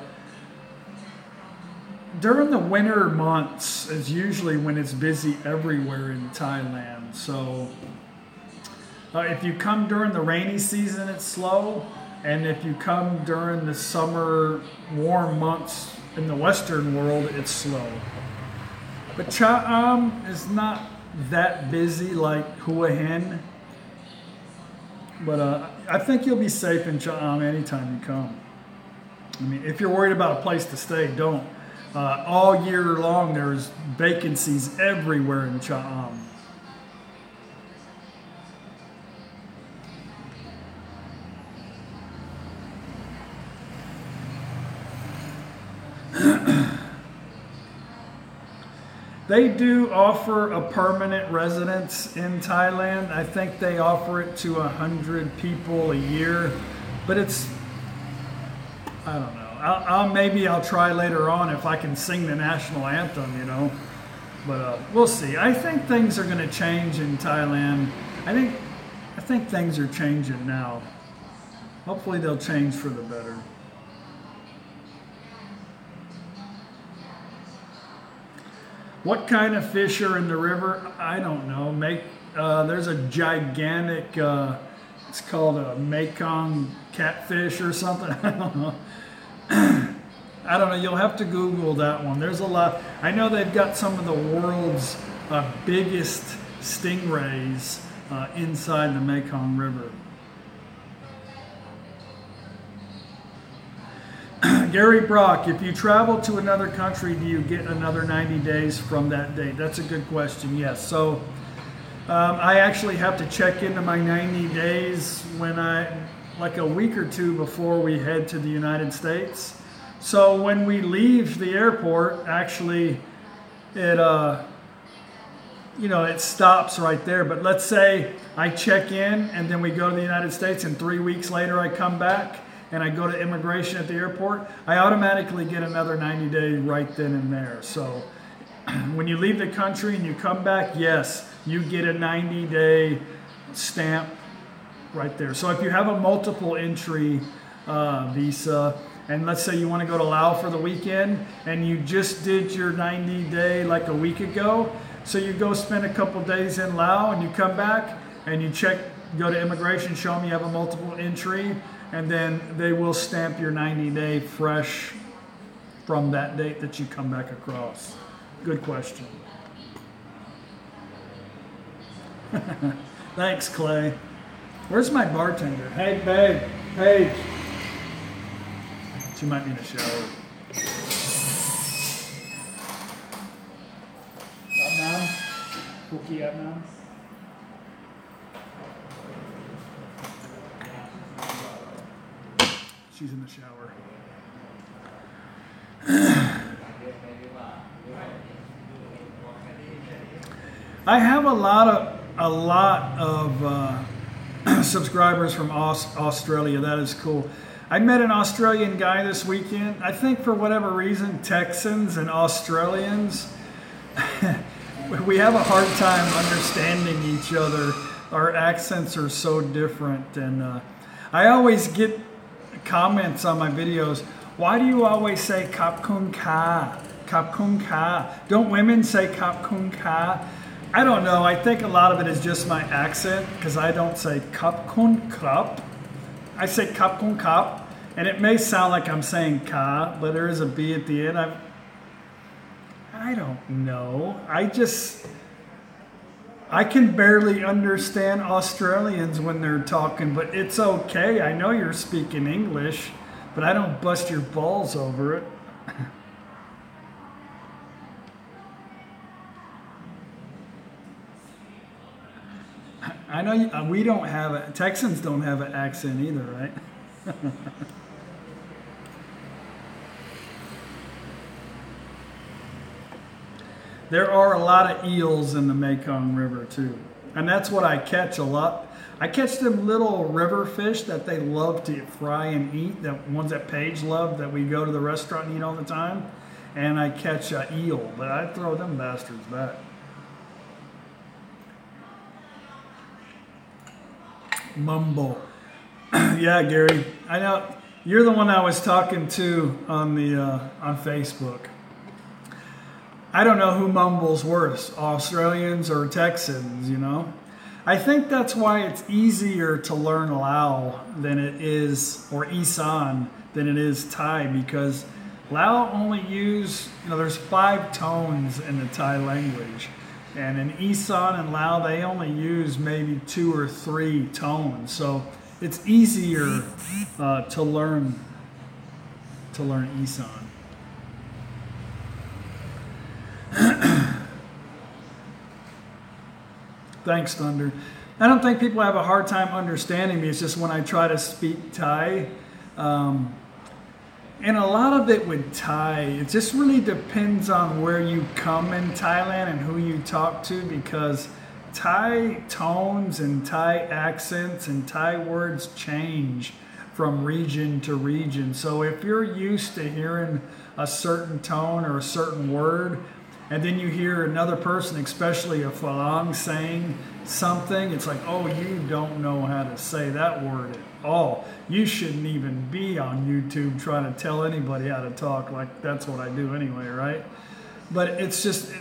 Speaker 1: during the winter months is usually when it's busy everywhere in Thailand. So if you come during the rainy season, it's slow. And if you come during the summer warm months in the Western world, it's slow. But Cha'am is not that busy like Hua Hin. But I think you'll be safe in Cha'am anytime you come. I mean, if you're worried about a place to stay, don't. All year long, there's vacancies everywhere in Cha'am. They do offer a permanent residence in Thailand. I think they offer it to 100 people a year, but it's, I don't know. Maybe I'll try later on if I can sing the national anthem, But we'll see. I think things are going to change in Thailand. I think things are changing now. Hopefully they'll change for the better. What kind of fish are in the river? I don't know. There's a gigantic, it's called a Mekong catfish or something. I don't know. I don't know. You'll have to Google that one. There's a lot. I know they've got some of the world's biggest stingrays inside the Mekong River. Gary Brock, if you travel to another country, do you get another 90 days from that date? That's a good question. Yes. So I actually have to check into my 90 days like a week or two before we head to the United States. So when we leave the airport, actually, it stops right there. But let's say I check in and then we go to the United States, and 3 weeks later I come back and I go to immigration at the airport, I automatically get another 90 days right then and there. So when you leave the country and you come back, yes, you get a 90-day stamp right there. So if you have a multiple entry visa, and let's say you want to go to Laos for the weekend and you just did your 90-day like a week ago, so you go spend a couple days in Laos and you come back and you go to immigration, show them you have a multiple entry, and then they will stamp your 90-day fresh from that date that you come back across. Good question. Thanks, Clay. Where's my bartender? Hey, babe. Paige. She might be in the shower. Adnan? Cookie Adnan? She's in the shower. I have a lot of subscribers from Australia. That is cool. I met an Australian guy this weekend. I think for whatever reason, Texans and Australians, we have a hard time understanding each other. Our accents are so different, and I always get comments on my videos. Why do you always say Kap Kun Ka? Kap Kun Ka. Don't women say Kap Kun Ka? I don't know. I think a lot of it is just my accent, because I don't say Kap Kun Kap. I say Kap Kun Kap, and it may sound like I'm saying Ka, but there is a B at the end. I don't know. I can barely understand Australians when they're talking, but it's okay. I know you're speaking English, but I don't bust your balls over it. I know we don't have Texans don't have an accent either, right? There are a lot of eels in the Mekong River too. And that's what I catch a lot. I catch them little river fish that they love to fry and eat, the ones that Paige loved that we go to the restaurant and eat all the time. And I catch eel, but I throw them bastards back. Mumble. Yeah, Gary. I know you're the one I was talking to on Facebook. I don't know who mumbles worse, Australians or Texans, you know. I think that's why it's easier to learn Lao than it is, or Isan, than it is Thai, because Lao only there's 5 tones in the Thai language. And in Isan and Lao, they only use maybe 2 or 3 tones. So it's easier to learn Isan. Thanks, Thunder. I don't think people have a hard time understanding me. It's just when I try to speak Thai. And a lot of it with Thai, it just really depends on where you come in Thailand and who you talk to, because Thai tones and Thai accents and Thai words change from region to region. So if you're used to hearing a certain tone or a certain word, and then you hear another person, especially a Falang, saying something, it's like, oh, you don't know how to say that word at all. You shouldn't even be on YouTube trying to tell anybody how to talk. Like, that's what I do anyway, right? But it's just,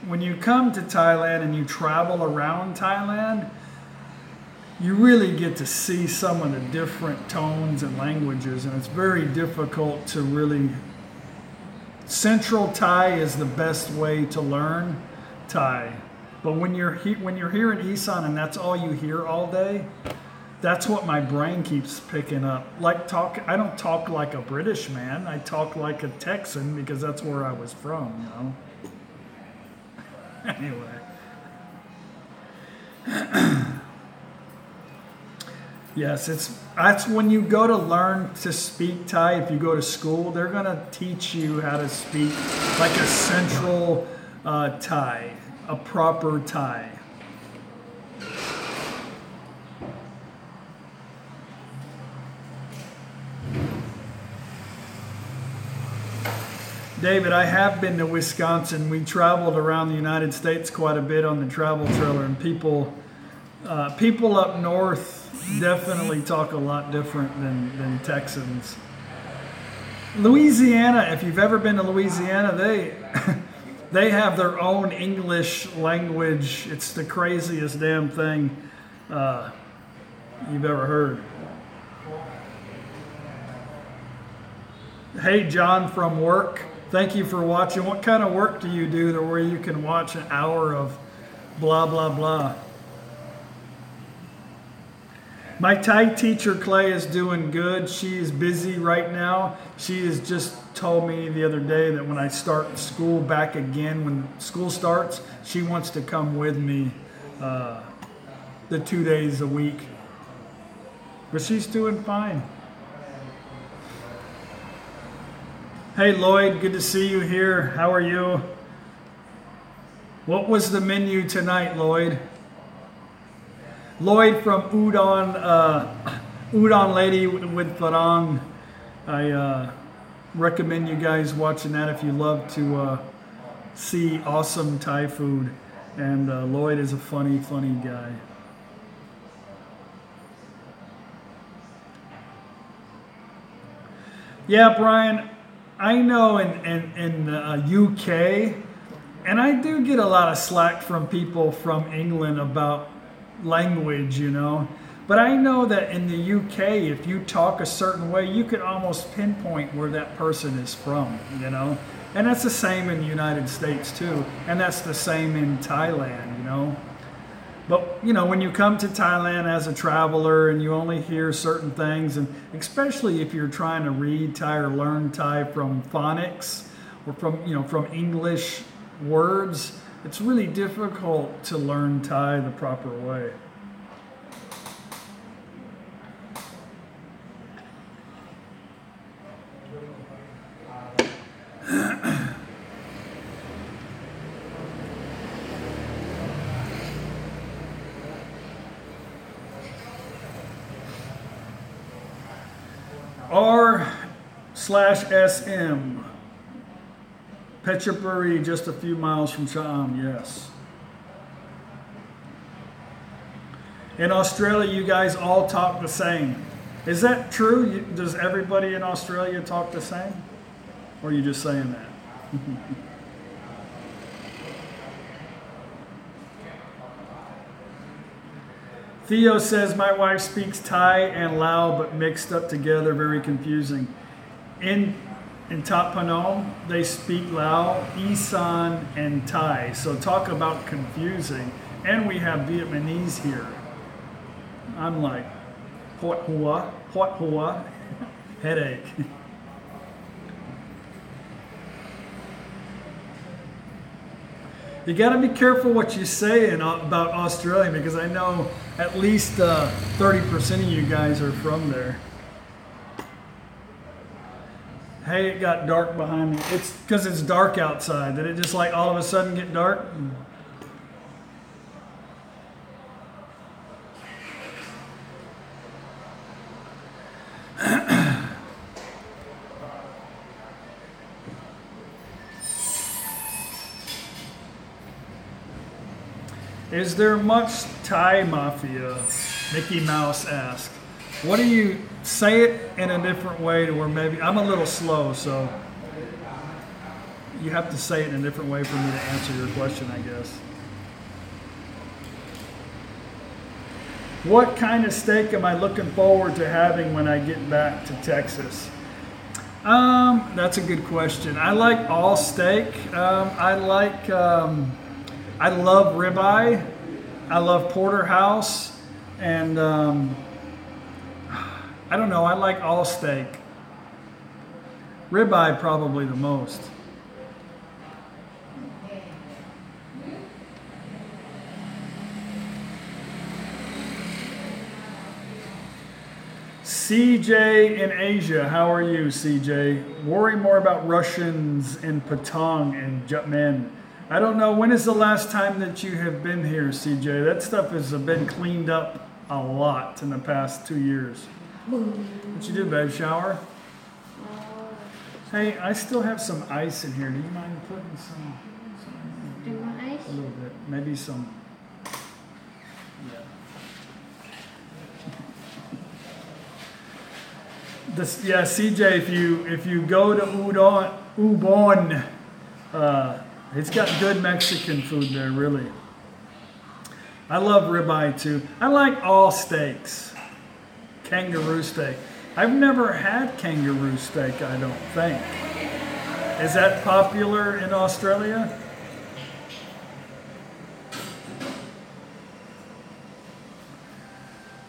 Speaker 1: when you come to Thailand and you travel around Thailand, you really get to see some of the different tones and languages, and it's very difficult to really. Central Thai is the best way to learn Thai, but when you're here in Isan and that's all you hear all day, that's what my brain keeps picking up. I don't talk like a British man. I talk like a Texan because that's where I was from, you know. Anyway. Yes, that's when you go to learn to speak Thai. If you go to school, they're going to teach you how to speak like a central Thai, a proper Thai. David, I have been to Wisconsin. We traveled around the United States quite a bit on the travel trailer, and people up north definitely talk a lot different than Texans. Louisiana, if you've ever been to Louisiana, they have their own English language. It's the craziest damn thing you've ever heard. Hey, John from work. Thank you for watching. What kind of work do you do to where you can watch an hour of blah, blah, blah? My Thai teacher, Clay, is doing good. She is busy right now. She has just told me the other day that when I start school back again, when school starts, she wants to come with me the 2 days a week. But she's doing fine. Hey, Lloyd, good to see you here. How are you? What was the menu tonight, Lloyd? Lloyd from Udon, Udon Lady with Farang. I recommend you guys watching that if you love to see awesome Thai food. And Lloyd is a funny guy. Yeah, Brian, I know in UK, and I do get a lot of slack from people from England about language, you know, but I know that in the UK, if you talk a certain way, you could almost pinpoint where that person is from, you know, and that's the same in the United States too, and that's the same in Thailand, you know. But you know, when you come to Thailand as a traveler and you only hear certain things, and especially if you're trying to read Thai or learn Thai from phonics or from English words, it's really difficult to learn Thai the proper way. R/SM. Kanchanaburi, just a few miles from Sha'am, yes. In Australia, you guys all talk the same. Is that true? Does everybody in Australia talk the same? Or are you just saying that? Theo says, my wife speaks Thai and Lao, but mixed up together, very confusing. In Thap Phnom, they speak Lao, Isan, and Thai. So talk about confusing. And we have Vietnamese here. I'm like, Pot Hua, headache. You got to be careful what you say about Australia, because I know at least 30% of you guys are from there. Hey, it got dark behind me. It's because it's dark outside. Did it just like all of a sudden get dark? Is there much Thai mafia? Mickey Mouse asked. What do you say it in a different way to where maybe I'm a little slow, so you have to say it in a different way for me to answer your question, I guess. What kind of steak am I looking forward to having when I get back to Texas? That's a good question. I like all steak. I love ribeye. I love porterhouse, and I don't know. I like all steak. Ribeye probably the most. CJ in Asia, how are you, CJ? Worry more about Russians in Patong and Jutman. I don't know, when is the last time that you have been here, CJ? That stuff has been cleaned up a lot in the past 2 years. What you do, babe? Shower? Hey, I still have some ice in here. Do you mind putting some
Speaker 2: ice?
Speaker 1: A little bit. Maybe some. Yeah. Yeah, CJ, if you go to Ubon, it's got good Mexican food there, really. I love ribeye too. I like all steaks. Kangaroo steak. I've never had kangaroo steak, I don't think. Is that popular in Australia?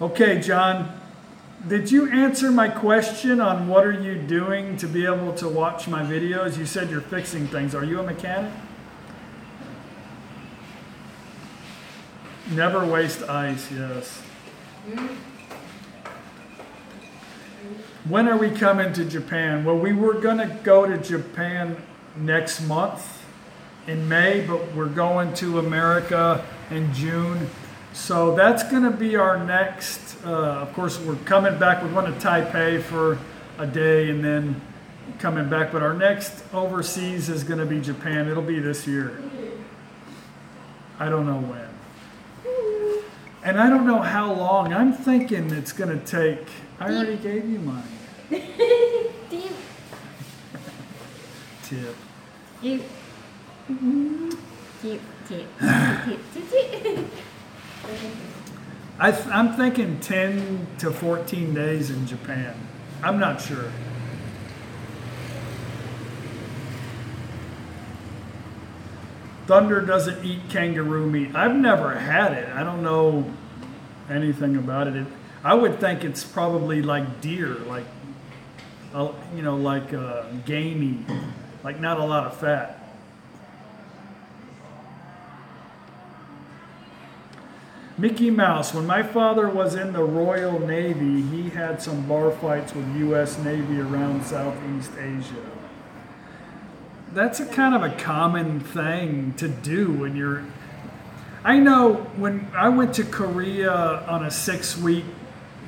Speaker 1: Okay, John. Did you answer my question on what are you doing to be able to watch my videos? You said you're fixing things. Are you a mechanic? Never waste ice, yes. When are we coming to Japan? Well, we were going to go to Japan next month in May, but we're going to America in June. So that's going to be our next, of course, we're coming back. We're going to Taipei for a day and then coming back. But our next overseas is going to be Japan. It'll be this year. I don't know when. And I don't know how long. I'm thinking it's going to take. I already gave you mine.
Speaker 2: Tip.
Speaker 1: Tip.
Speaker 2: Tip. Tip. Tip. Tip. Tip.
Speaker 1: I'm thinking 10 to 14 days in Japan. I'm not sure. Thunder doesn't eat kangaroo meat. I've never had it. I don't know anything about it. I would think it's probably like deer, like gamey, like not a lot of fat. Mickey Mouse, when my father was in the Royal Navy, he had some bar fights with U.S. Navy around Southeast Asia. That's a kind of a common thing to do when you're... I know when I went to Korea on a 6-week,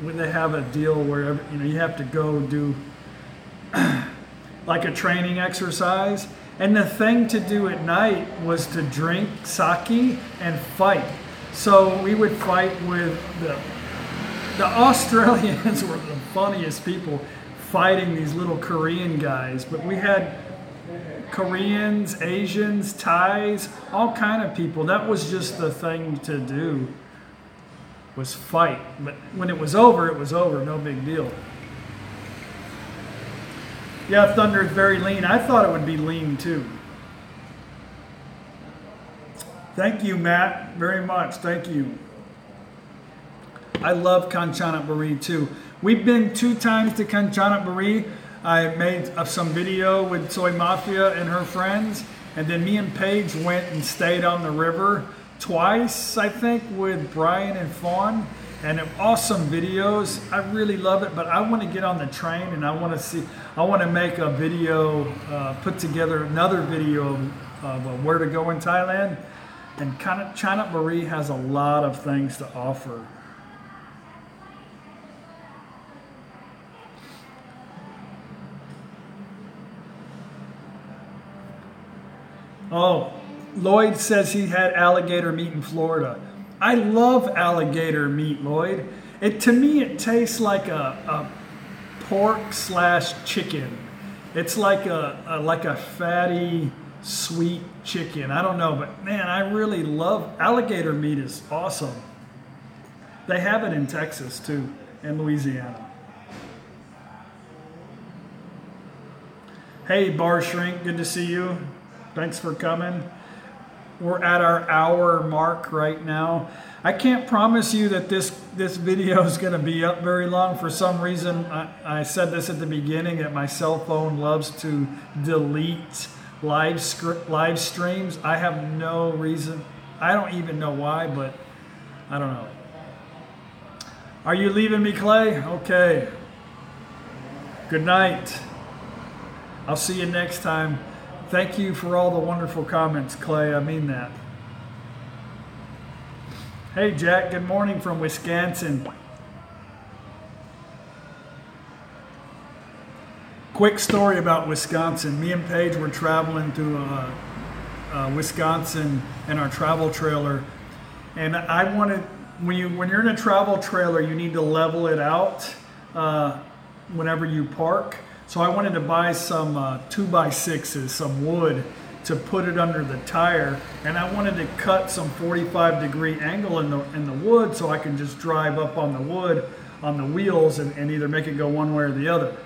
Speaker 1: when they have a deal where you have to go do like a training exercise, and the thing to do at night was to drink sake and fight. So we would fight with the Australians were the funniest people fighting these little Korean guys, but we had Koreans, Asians, Thais, all kind of people. That was just the thing to do, was fight. But when it was over, no big deal. Yeah, Thunder is very lean. I thought it would be lean too. Thank you, Matt, very much. Thank you. I love Kanchanaburi too. We've been 2 times to Kanchanaburi. I made some video with Soy Mafia and her friends, and then me and Paige went and stayed on the river twice, I think, with Brian and Fawn, and awesome videos. I really love it, but I want to get on the train and I want to make a video, put together another video of where to go in Thailand. And Kanchanaburi has a lot of things to offer. Oh, Lloyd says he had alligator meat in Florida. I love alligator meat, Lloyd. To me, it tastes like a pork / chicken. It's like a fatty sweet chicken. I don't know, but man, I really love alligator meat. Is awesome. They have it in Texas too, and Louisiana. Hey, Bar Shrink, good to see you. Thanks for coming. We're at our hour mark right now. I can't promise you that this video is going to be up very long. For some reason, I said this at the beginning, that my cell phone loves to delete live streams. I have no reason. I don't even know why, but I don't know. Are you leaving me, Clay? Okay. Good night. I'll see you next time. Thank you for all the wonderful comments, Clay. I mean that. Hey, Jack. Good morning from Wisconsin. Quick story about Wisconsin. Me and Paige were traveling through Wisconsin in our travel trailer, and I wanted, when you're in a travel trailer, you need to level it out whenever you park. So I wanted to buy some 2x6s, some wood, to put it under the tire, and I wanted to cut some 45-degree angle in the wood so I can just drive up on the wood on the wheels and either make it go one way or the other.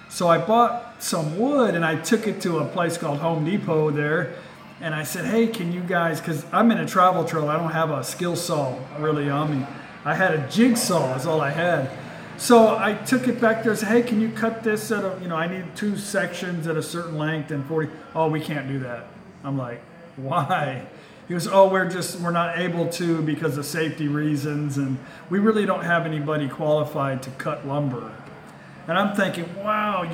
Speaker 1: So I bought some wood and I took it to a place called Home Depot there, and I said, hey, can you guys, because I'm in a travel trailer, I don't have a skill saw really on me. I had a jigsaw is all I had. So I took it back there and said, hey, can you cut this at a, I need 2 sections at a certain length and 40. Oh, we can't do that. I'm like, why? He goes, oh, we're not able to because of safety reasons, and we really don't have anybody qualified to cut lumber. And I'm thinking, wow,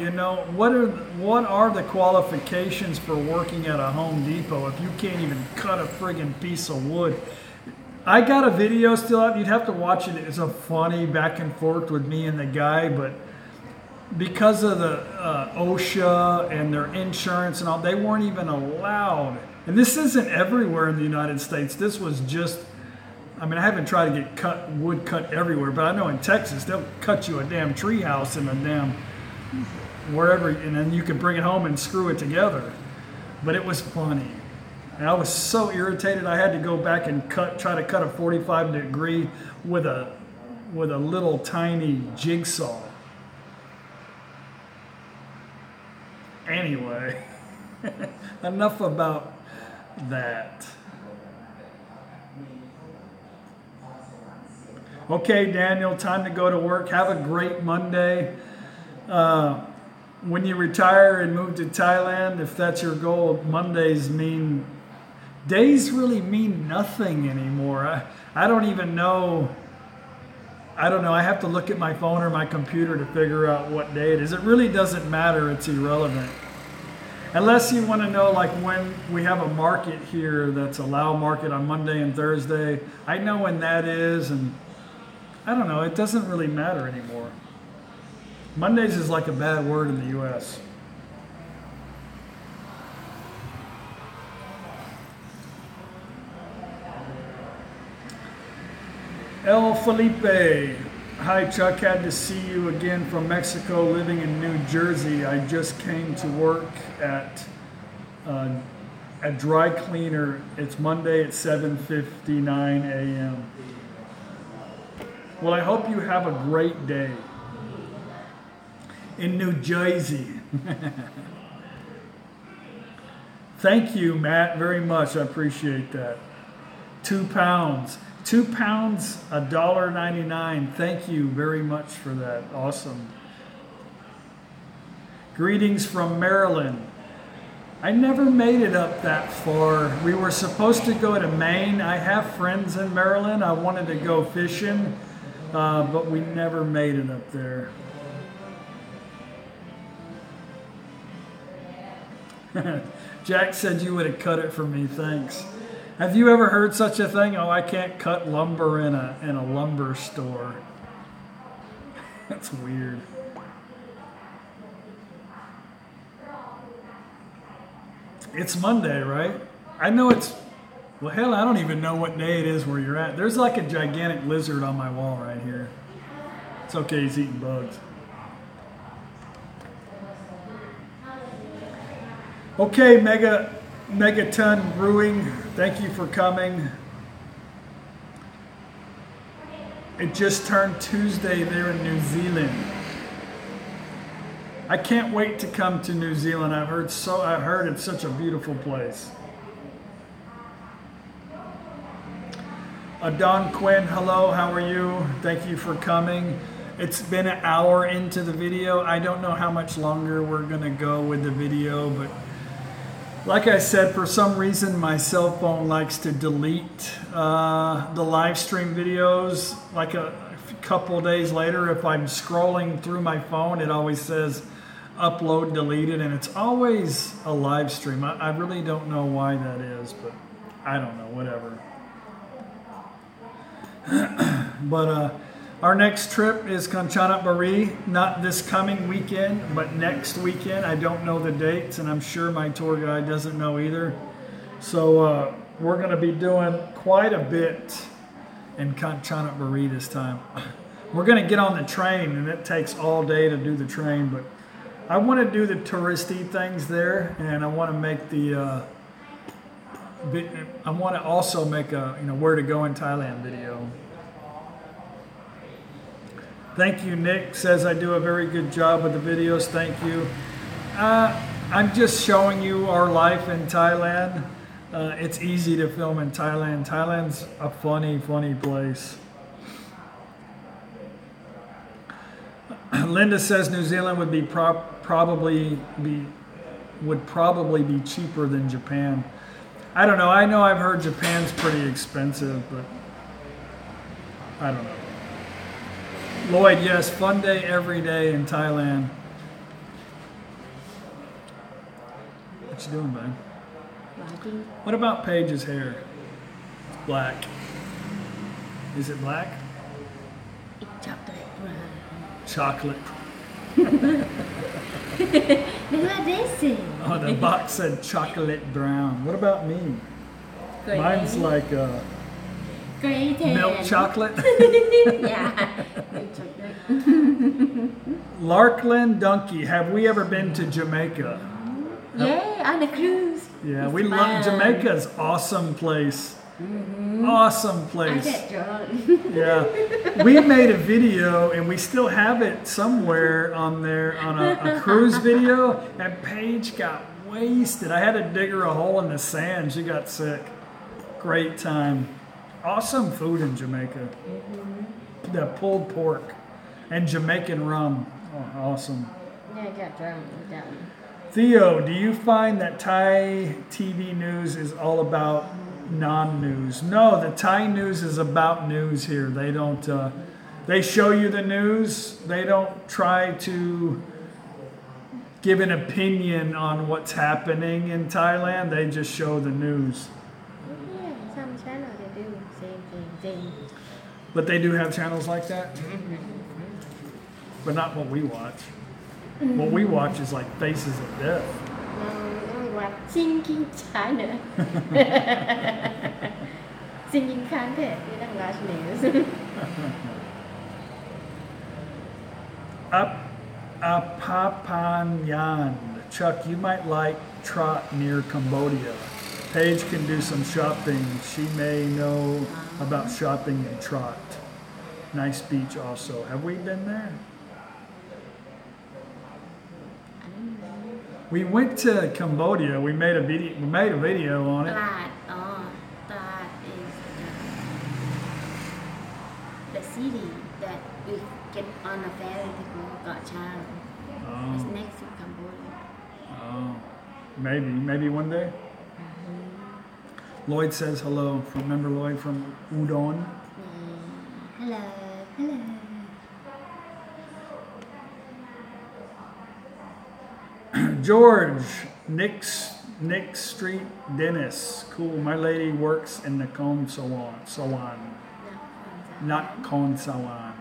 Speaker 1: what are the qualifications for working at a Home Depot if you can't even cut a friggin' piece of wood? I got a video still up. You'd have to watch it. It's a funny back and forth with me and the guy, but because of the OSHA and their insurance and all, they weren't even allowed. And this isn't everywhere in the United States. This was just, I haven't tried to get wood cut everywhere, but I know in Texas, they'll cut you a damn tree house in a damn wherever, and then you can bring it home and screw it together. But it was funny. And I was so irritated, I had to go back and try to cut a 45-degree with a little tiny jigsaw. Anyway, enough about that. Okay, Daniel, time to go to work. Have a great Monday. When you retire and move to Thailand, if that's your goal, days really mean nothing anymore. I don't even know. I don't know. I have to look at my phone or my computer to figure out what day it is. It really doesn't matter. It's irrelevant. Unless you want to know, like when we have a market here that's a Lao market on Monday and Thursday. I know when that is, and I don't know. It doesn't really matter anymore. Mondays is like a bad word in the U.S. El Felipe. Hi, Chuck. Had to see you again from Mexico, living in New Jersey. I just came to work at a dry cleaner. It's Monday at 7:59 a.m. Well, I hope you have a great day in New Jersey. Thank you, Matt, very much. I appreciate that. 2 pounds. 2 pounds, $1.99. Thank you very much for that. Awesome. Greetings from Maryland. I never made it up that far. We were supposed to go to Maine. I have friends in Maryland. I wanted to go fishing, but we never made it up there. Jack said you would have cut it for me. Thanks. Have you ever heard such a thing? Oh, I can't cut lumber in a lumber store. That's weird. It's Monday, right? I know it's, well, hell, I don't even know what day it is where you're at. There's like a gigantic lizard on my wall right here. It's okay, he's eating bugs. Okay, Megaton Brewing, thank you for coming. It just turned Tuesday there in New Zealand. I can't wait to come to New Zealand. I've heard it's such a beautiful place. Don Quinn, hello, how are you? Thank you for coming. It's been an hour into the video. I don't know how much longer we're gonna go with the video, but like I said, for some reason my cell phone likes to delete the live stream videos. Like a couple days later, if I'm scrolling through my phone, it always says upload deleted, and it's always a live stream. I really don't know why that is, but I don't know, whatever. But our next trip is Kanchanaburi, not this coming weekend, but next weekend. I don't know the dates, and I'm sure my tour guide doesn't know either. So we're going to be doing quite a bit in Kanchanaburi this time. We're going to get on the train, and it takes all day to do the train, but I want to do the touristy things there, and I want to make the I want to also make a where to go in Thailand video. Thank you, Nick says I do a very good job with the videos. Thank you. I'm just showing you our life in Thailand. It's easy to film in Thailand. Thailand's a funny place. Linda says New Zealand would be probably be cheaper than Japan. I don't know. I know I've heard Japan's pretty expensive, but I don't know. Lloyd, yes, fun day every day in Thailand. What you doing, man?
Speaker 2: Walking.
Speaker 1: What about Paige's hair? It's black. Is it black?
Speaker 2: It's chocolate brown.
Speaker 1: Chocolate. Oh, the box said chocolate brown. What about me?
Speaker 2: Gray.
Speaker 1: Mine's like
Speaker 2: Gray
Speaker 1: milk chocolate.
Speaker 2: Yeah.
Speaker 1: Larkland Donkey, have we ever been to Jamaica?
Speaker 2: Yeah, on a cruise.
Speaker 1: Yeah,
Speaker 2: It's
Speaker 1: we love
Speaker 2: fun.
Speaker 1: Jamaica's awesome place. Awesome
Speaker 2: I
Speaker 1: place.
Speaker 2: get drunk.
Speaker 1: Yeah, we made a video and we still have it somewhere on there on a cruise video, and Paige got wasted. I had to dig her a hole in the sand. She got sick. Great time. Awesome food in Jamaica. The pulled pork and Jamaican rum. Oh, awesome.
Speaker 2: Yeah, I got drunk with that one.
Speaker 1: Theo, do you find that Thai TV news is all about non-news? No, the Thai news is about news here. They don't, they show you the news. They don't try to give an opinion on what's happening in Thailand. They just show the news.
Speaker 2: Yeah, some channel they do same.
Speaker 1: But they do have channels like that? But not what we watch. What we watch is like Faces of Death.
Speaker 2: No, we watch Singing China. Singing content. We don't watch news.
Speaker 1: Apapanyan. Chuck, you might like Trot near Cambodia. Paige can do some shopping. She may know about shopping in Trot. Nice beach also. Have we been there? We went to Cambodia. We made a video on it.
Speaker 2: ตลาด ตลาด is the city that we get on a ferry to go to Kanchanaburi. It's next to Cambodia.
Speaker 1: Oh, maybe one day. Lloyd says hello. Remember Lloyd from Ubon?
Speaker 2: Hello.
Speaker 1: George, Nick Street Dennis. Cool. My lady works in the Kon salon. Not Kon salon.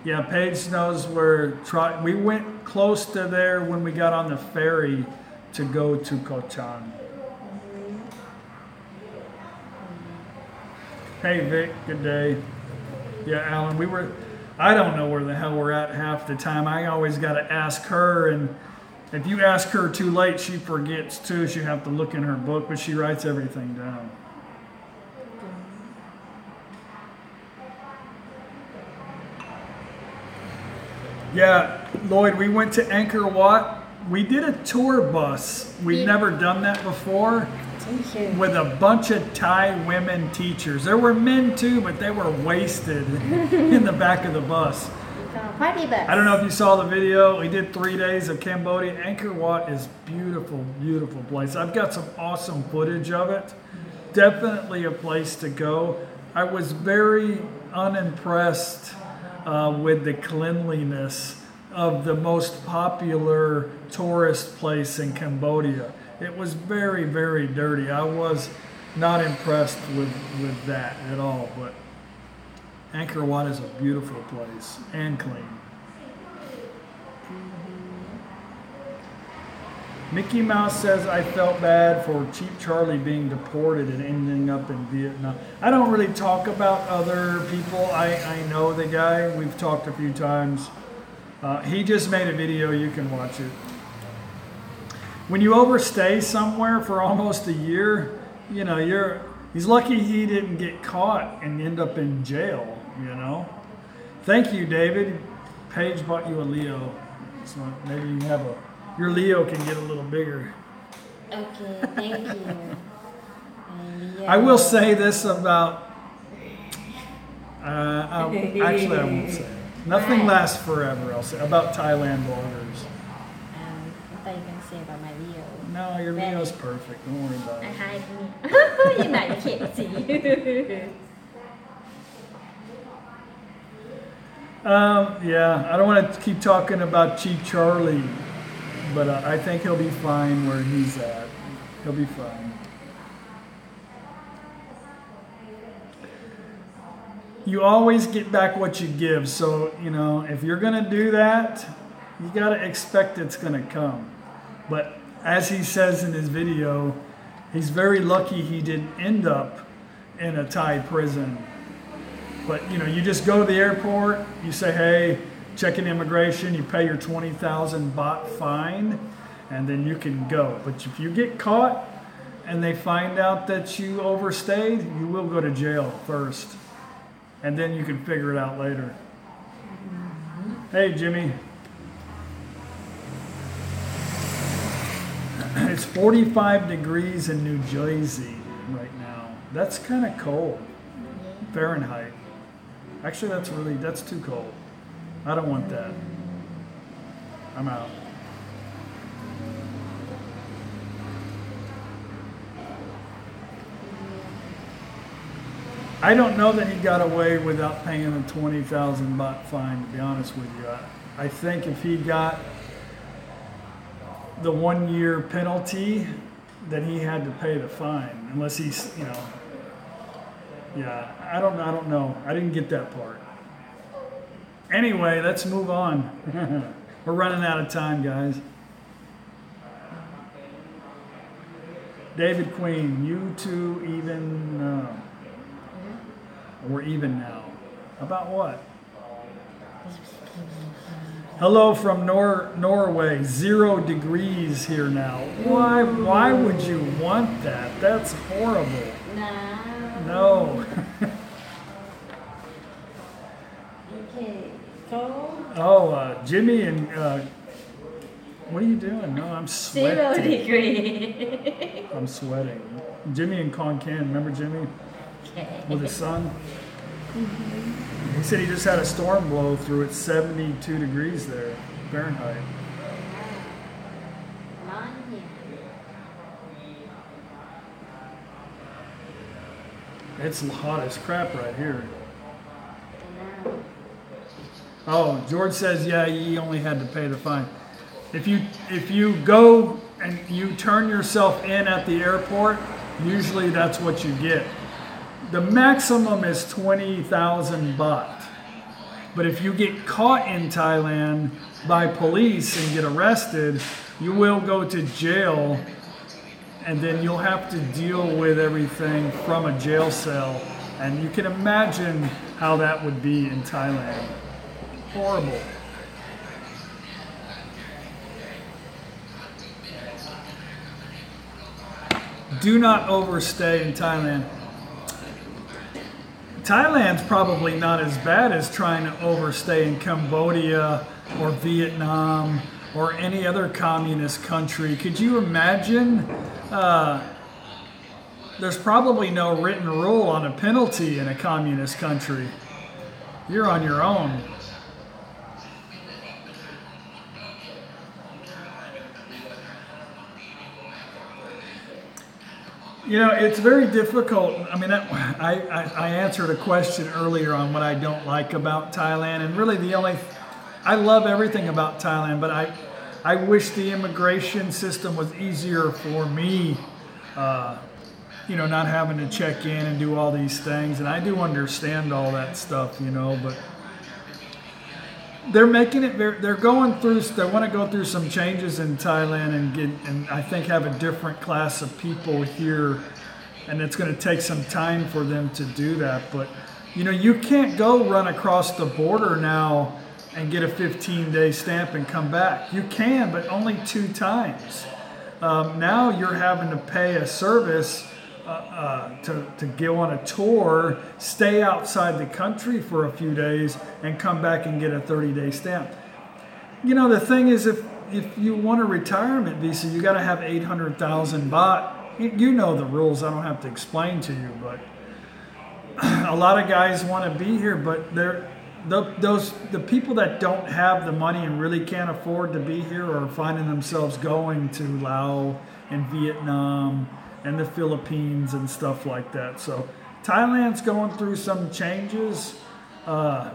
Speaker 1: Yeah, Paige knows where we went close to there when we got on the ferry to go to Koh Chang. Hey Vic, good day. Yeah, Alan, I don't know where the hell we're at half the time. I always got to ask her, and If you ask her too late, she forgets too. She have to look in her book, but she writes everything down. Yeah, Lloyd, we went to Angkor Wat. We did a tour bus. We'd never done that before. With a bunch of Thai women teachers. There were men too, but they were wasted in the back of the bus.
Speaker 2: Party bus.
Speaker 1: I don't know if you saw the video. We did 3 days of Cambodia. Angkor Wat is beautiful, beautiful place. I've got some awesome footage of it. Definitely a place to go. I was very unimpressed with the cleanliness of the most popular tourist place in Cambodia. It was very, very dirty. I was not impressed with that at all, but Angkor Wat is a beautiful place and clean. Mickey Mouse says, I felt bad for Cheap Charlie being deported and ending up in Vietnam. I don't really talk about other people. I know the guy. We've talked a few times. He just made a video. You can watch it. When you overstay somewhere for almost a year, you know, he's lucky he didn't get caught and end up in jail, you know. Thank you, David. Paige bought you a Leo. So maybe you have your Leo can get a little bigger.
Speaker 2: Okay, thank you.
Speaker 1: I will say this about, actually I won't say it. Nothing lasts forever, I'll say, about Thailand bloggers.
Speaker 2: I thought you were going to say about my Leo.
Speaker 1: No, your Leo's perfect. Don't worry about
Speaker 2: I
Speaker 1: it.
Speaker 2: hide me. You're not, you can't see.
Speaker 1: Yeah, I don't want to keep talking about Cheap Charlie, but I think he'll be fine where he's at. He'll be fine. You always get back what you give, so, you know, if you're going to do that, you got to expect it's going to come. But as he says in his video, he's very lucky he didn't end up in a Thai prison. But, you know, you just go to the airport, you say, hey, check in immigration, you pay your 20,000 baht fine, and then you can go. But if you get caught and they find out that you overstayed, you will go to jail first. And then you can figure it out later. Hey, Jimmy. It's 45 degrees in New Jersey right now. That's kind of cold. Fahrenheit. Actually, that's too cold. I don't want that. I'm out. I don't know that he got away without paying a 20,000 baht fine, to be honest with you. I think if he got the 1 year penalty, then he had to pay the fine, unless he's, you know, yeah, I don't know. I didn't get that part. Anyway, let's move on. We're running out of time, guys. David Queen, you two even, we're even now. About what? Hello from Norway. 0 degrees here now. Why would you want that? That's horrible. No.
Speaker 2: Okay, cold.
Speaker 1: Oh, Jimmy and what are you doing? No, I'm sweating.
Speaker 2: 0 degree.
Speaker 1: I'm sweating. Jimmy and Concan, remember Jimmy?
Speaker 2: Okay.
Speaker 1: With his son? Mm-hmm. He said he just had a storm blow through. It's 72 degrees there, Fahrenheit. It's hot as crap right here. Oh, George says, yeah, he only had to pay the fine. If you go and you turn yourself in at the airport, usually that's what you get. The maximum is 20,000 baht. But if you get caught in Thailand by police and get arrested, you will go to jail, and then you'll have to deal with everything from a jail cell. And you can imagine how that would be in Thailand. Horrible. Do not overstay in Thailand. Thailand's probably not as bad as trying to overstay in Cambodia or Vietnam or any other communist country. Could you imagine? There's probably no written rule on a penalty in a communist country. You're on your own. You know, it's very difficult. I mean, I answered a question earlier on what I don't like about Thailand, and really I love everything about Thailand, but I wish the immigration system was easier for me. You know, not having to check in and do all these things, and I do understand all that stuff, you know, but they're making it. They're going through. They want to go through some changes in Thailand and I think have a different class of people here, and it's going to take some time for them to do that. But you know, you can't go run across the border now and get a 15-day stamp and come back. You can, but only 2 times. Now you're having to pay a service to go on a tour, stay outside the country for a few days, and come back and get a 30-day stamp. You know, the thing is, if you want a retirement visa, you got to have 800,000 baht. You know the rules. I don't have to explain to you, but a lot of guys want to be here, but the people that don't have the money and really can't afford to be here are finding themselves going to Laos and Vietnam and the Philippines and stuff like that. So Thailand's going through some changes. Yeah,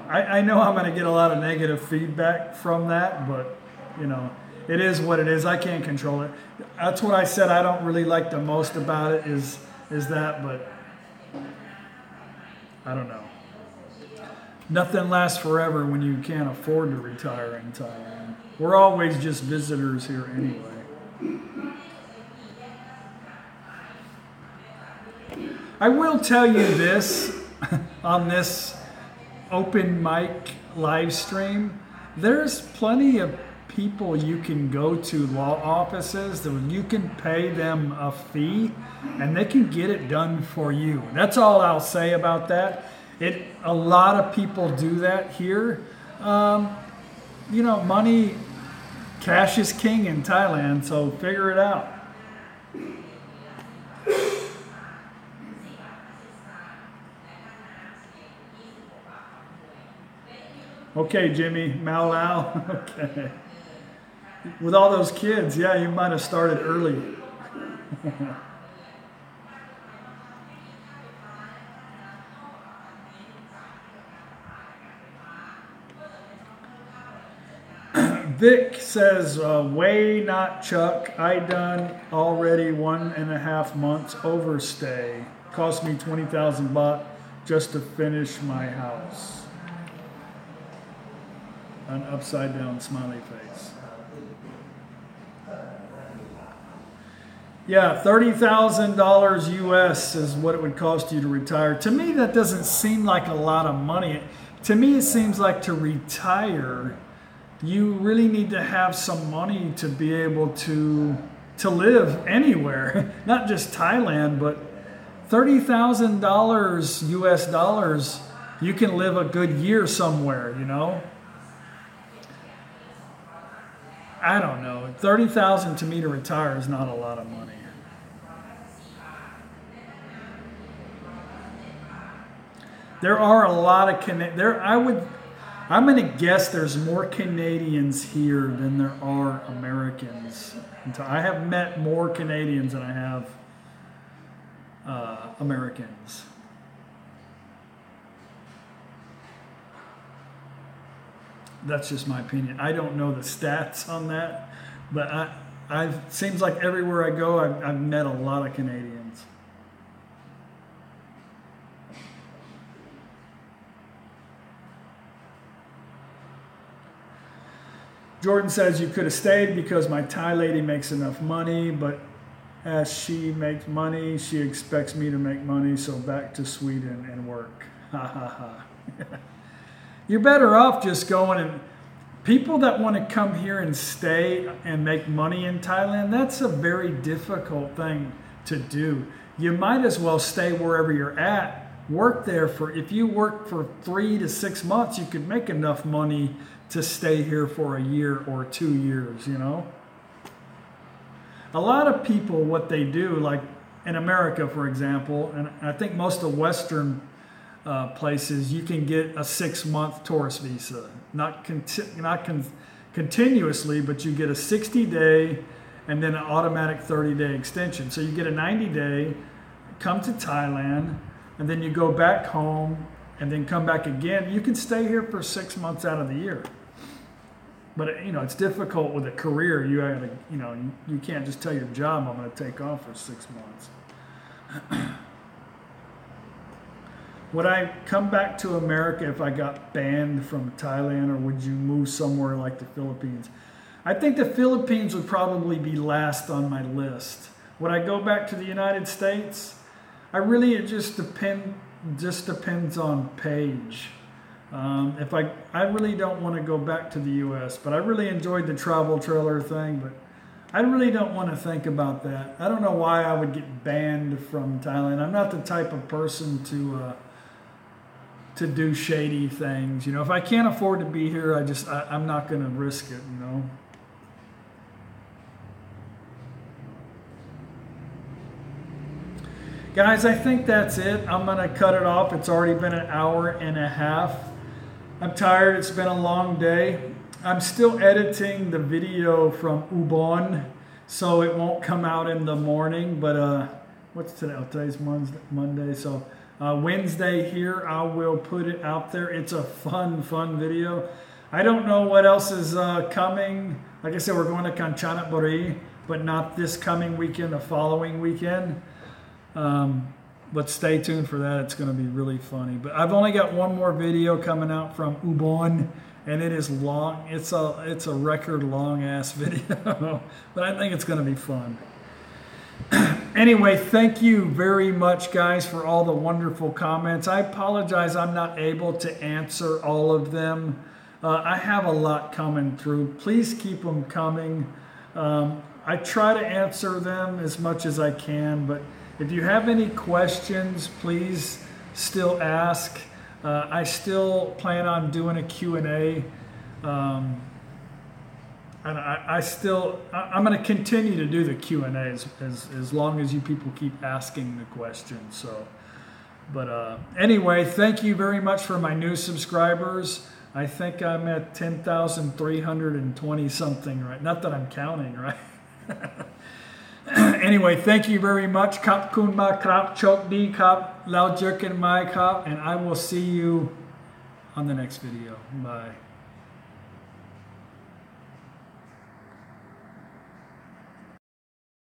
Speaker 1: I know I'm going to get a lot of negative feedback from that, but you know, it is what it is. I can't control it. That's what I said I don't really like the most about it is that, but I don't know. Nothing lasts forever when you can't afford to retire in Thailand. We're always just visitors here anyway. I will tell you this on this open mic live stream. There's plenty of people you can go to, law offices, that you can pay them a fee and they can get it done for you. That's all I'll say about that. A lot of people do that here. You know, money, cash is king in Thailand, so figure it out. Okay, Jimmy, Mau Lao. Okay. With all those kids, yeah, you might have started early. Vic says, way not Chuck. I done already 1.5 months overstay. Cost me 20,000 baht just to finish my house. An upside down smiley face. Yeah, $30,000 US is what it would cost you to retire. To me, that doesn't seem like a lot of money. To me, it seems like to retire, you really need to have some money to be able to live anywhere, not just Thailand, but $30,000 US dollars, you can live a good year somewhere, you know? I don't know. 30,000 to me to retire is not a lot of money. There are a lot of I'm going to guess there's more Canadians here than there are Americans. I have met more Canadians than I have Americans. That's just my opinion. I don't know the stats on that, but seems like everywhere I go, I've met a lot of Canadians. Jordan says, you could have stayed because my Thai lady makes enough money, but as she makes money, she expects me to make money, so back to Sweden and work. Ha ha ha. You're better off just going and people that want to come here and stay and make money in Thailand, that's a very difficult thing to do. You might as well stay wherever you're at, work there for, if you work for 3 to 6 months, you could make enough money to stay here for a year or 2 years, you know. A lot of people, what they do, like in America, for example, and I think most of Western places, you can get a 6-month tourist visa, not continuously, but you get a 60-day and then an automatic 30-day extension. So you get a 90-day, come to Thailand, and then you go back home and then come back again. You can stay here for 6 months out of the year. But you know, it's difficult with a career. You gotta, you know, you can't just tell your job, I'm going to take off for 6 months. Would I come back to America if I got banned from Thailand, or would you move somewhere like the Philippines? I think the Philippines would probably be last on my list. Would I go back to the United States? It just depends on Paige. If I really don't want to go back to the U.S., but I really enjoyed the travel trailer thing, but I really don't want to think about that. I don't know why I would get banned from Thailand. I'm not the type of person to do shady things. You know, if I can't afford to be here, I'm not going to risk it, you know. Guys, I think that's it. I'm going to cut it off. It's already been an hour and a half. I'm tired. It's been a long day. I'm still editing the video from Ubon, so it won't come out in the morning. But what's today? Oh, today's Monday. So Wednesday here, I will put it out there. It's a fun video. I don't know what else is coming. Like I said, we're going to Kanchanaburi, but not this coming weekend, the following weekend. But stay tuned for that. It's going to be really funny. But I've only got one more video coming out from Ubon, and it is long. It's a record long ass video, but I think it's going to be fun. Anyway, thank you very much, guys, for all the wonderful comments. I apologize I'm not able to answer all of them. I have a lot coming through. Please keep them coming. I try to answer them as much as I can, but if you have any questions, please still ask. I still plan on doing a Q&A. And I'm going to continue to do the Q&A as long as you people keep asking the questions. So, but anyway, thank you very much for my new subscribers. I think I'm at 10,320 something, right? Not that I'm counting, right? Anyway, thank you very much. Kap kun ma krap chok di kap lao jerkin mai kap, and I will see you on the next video. Bye.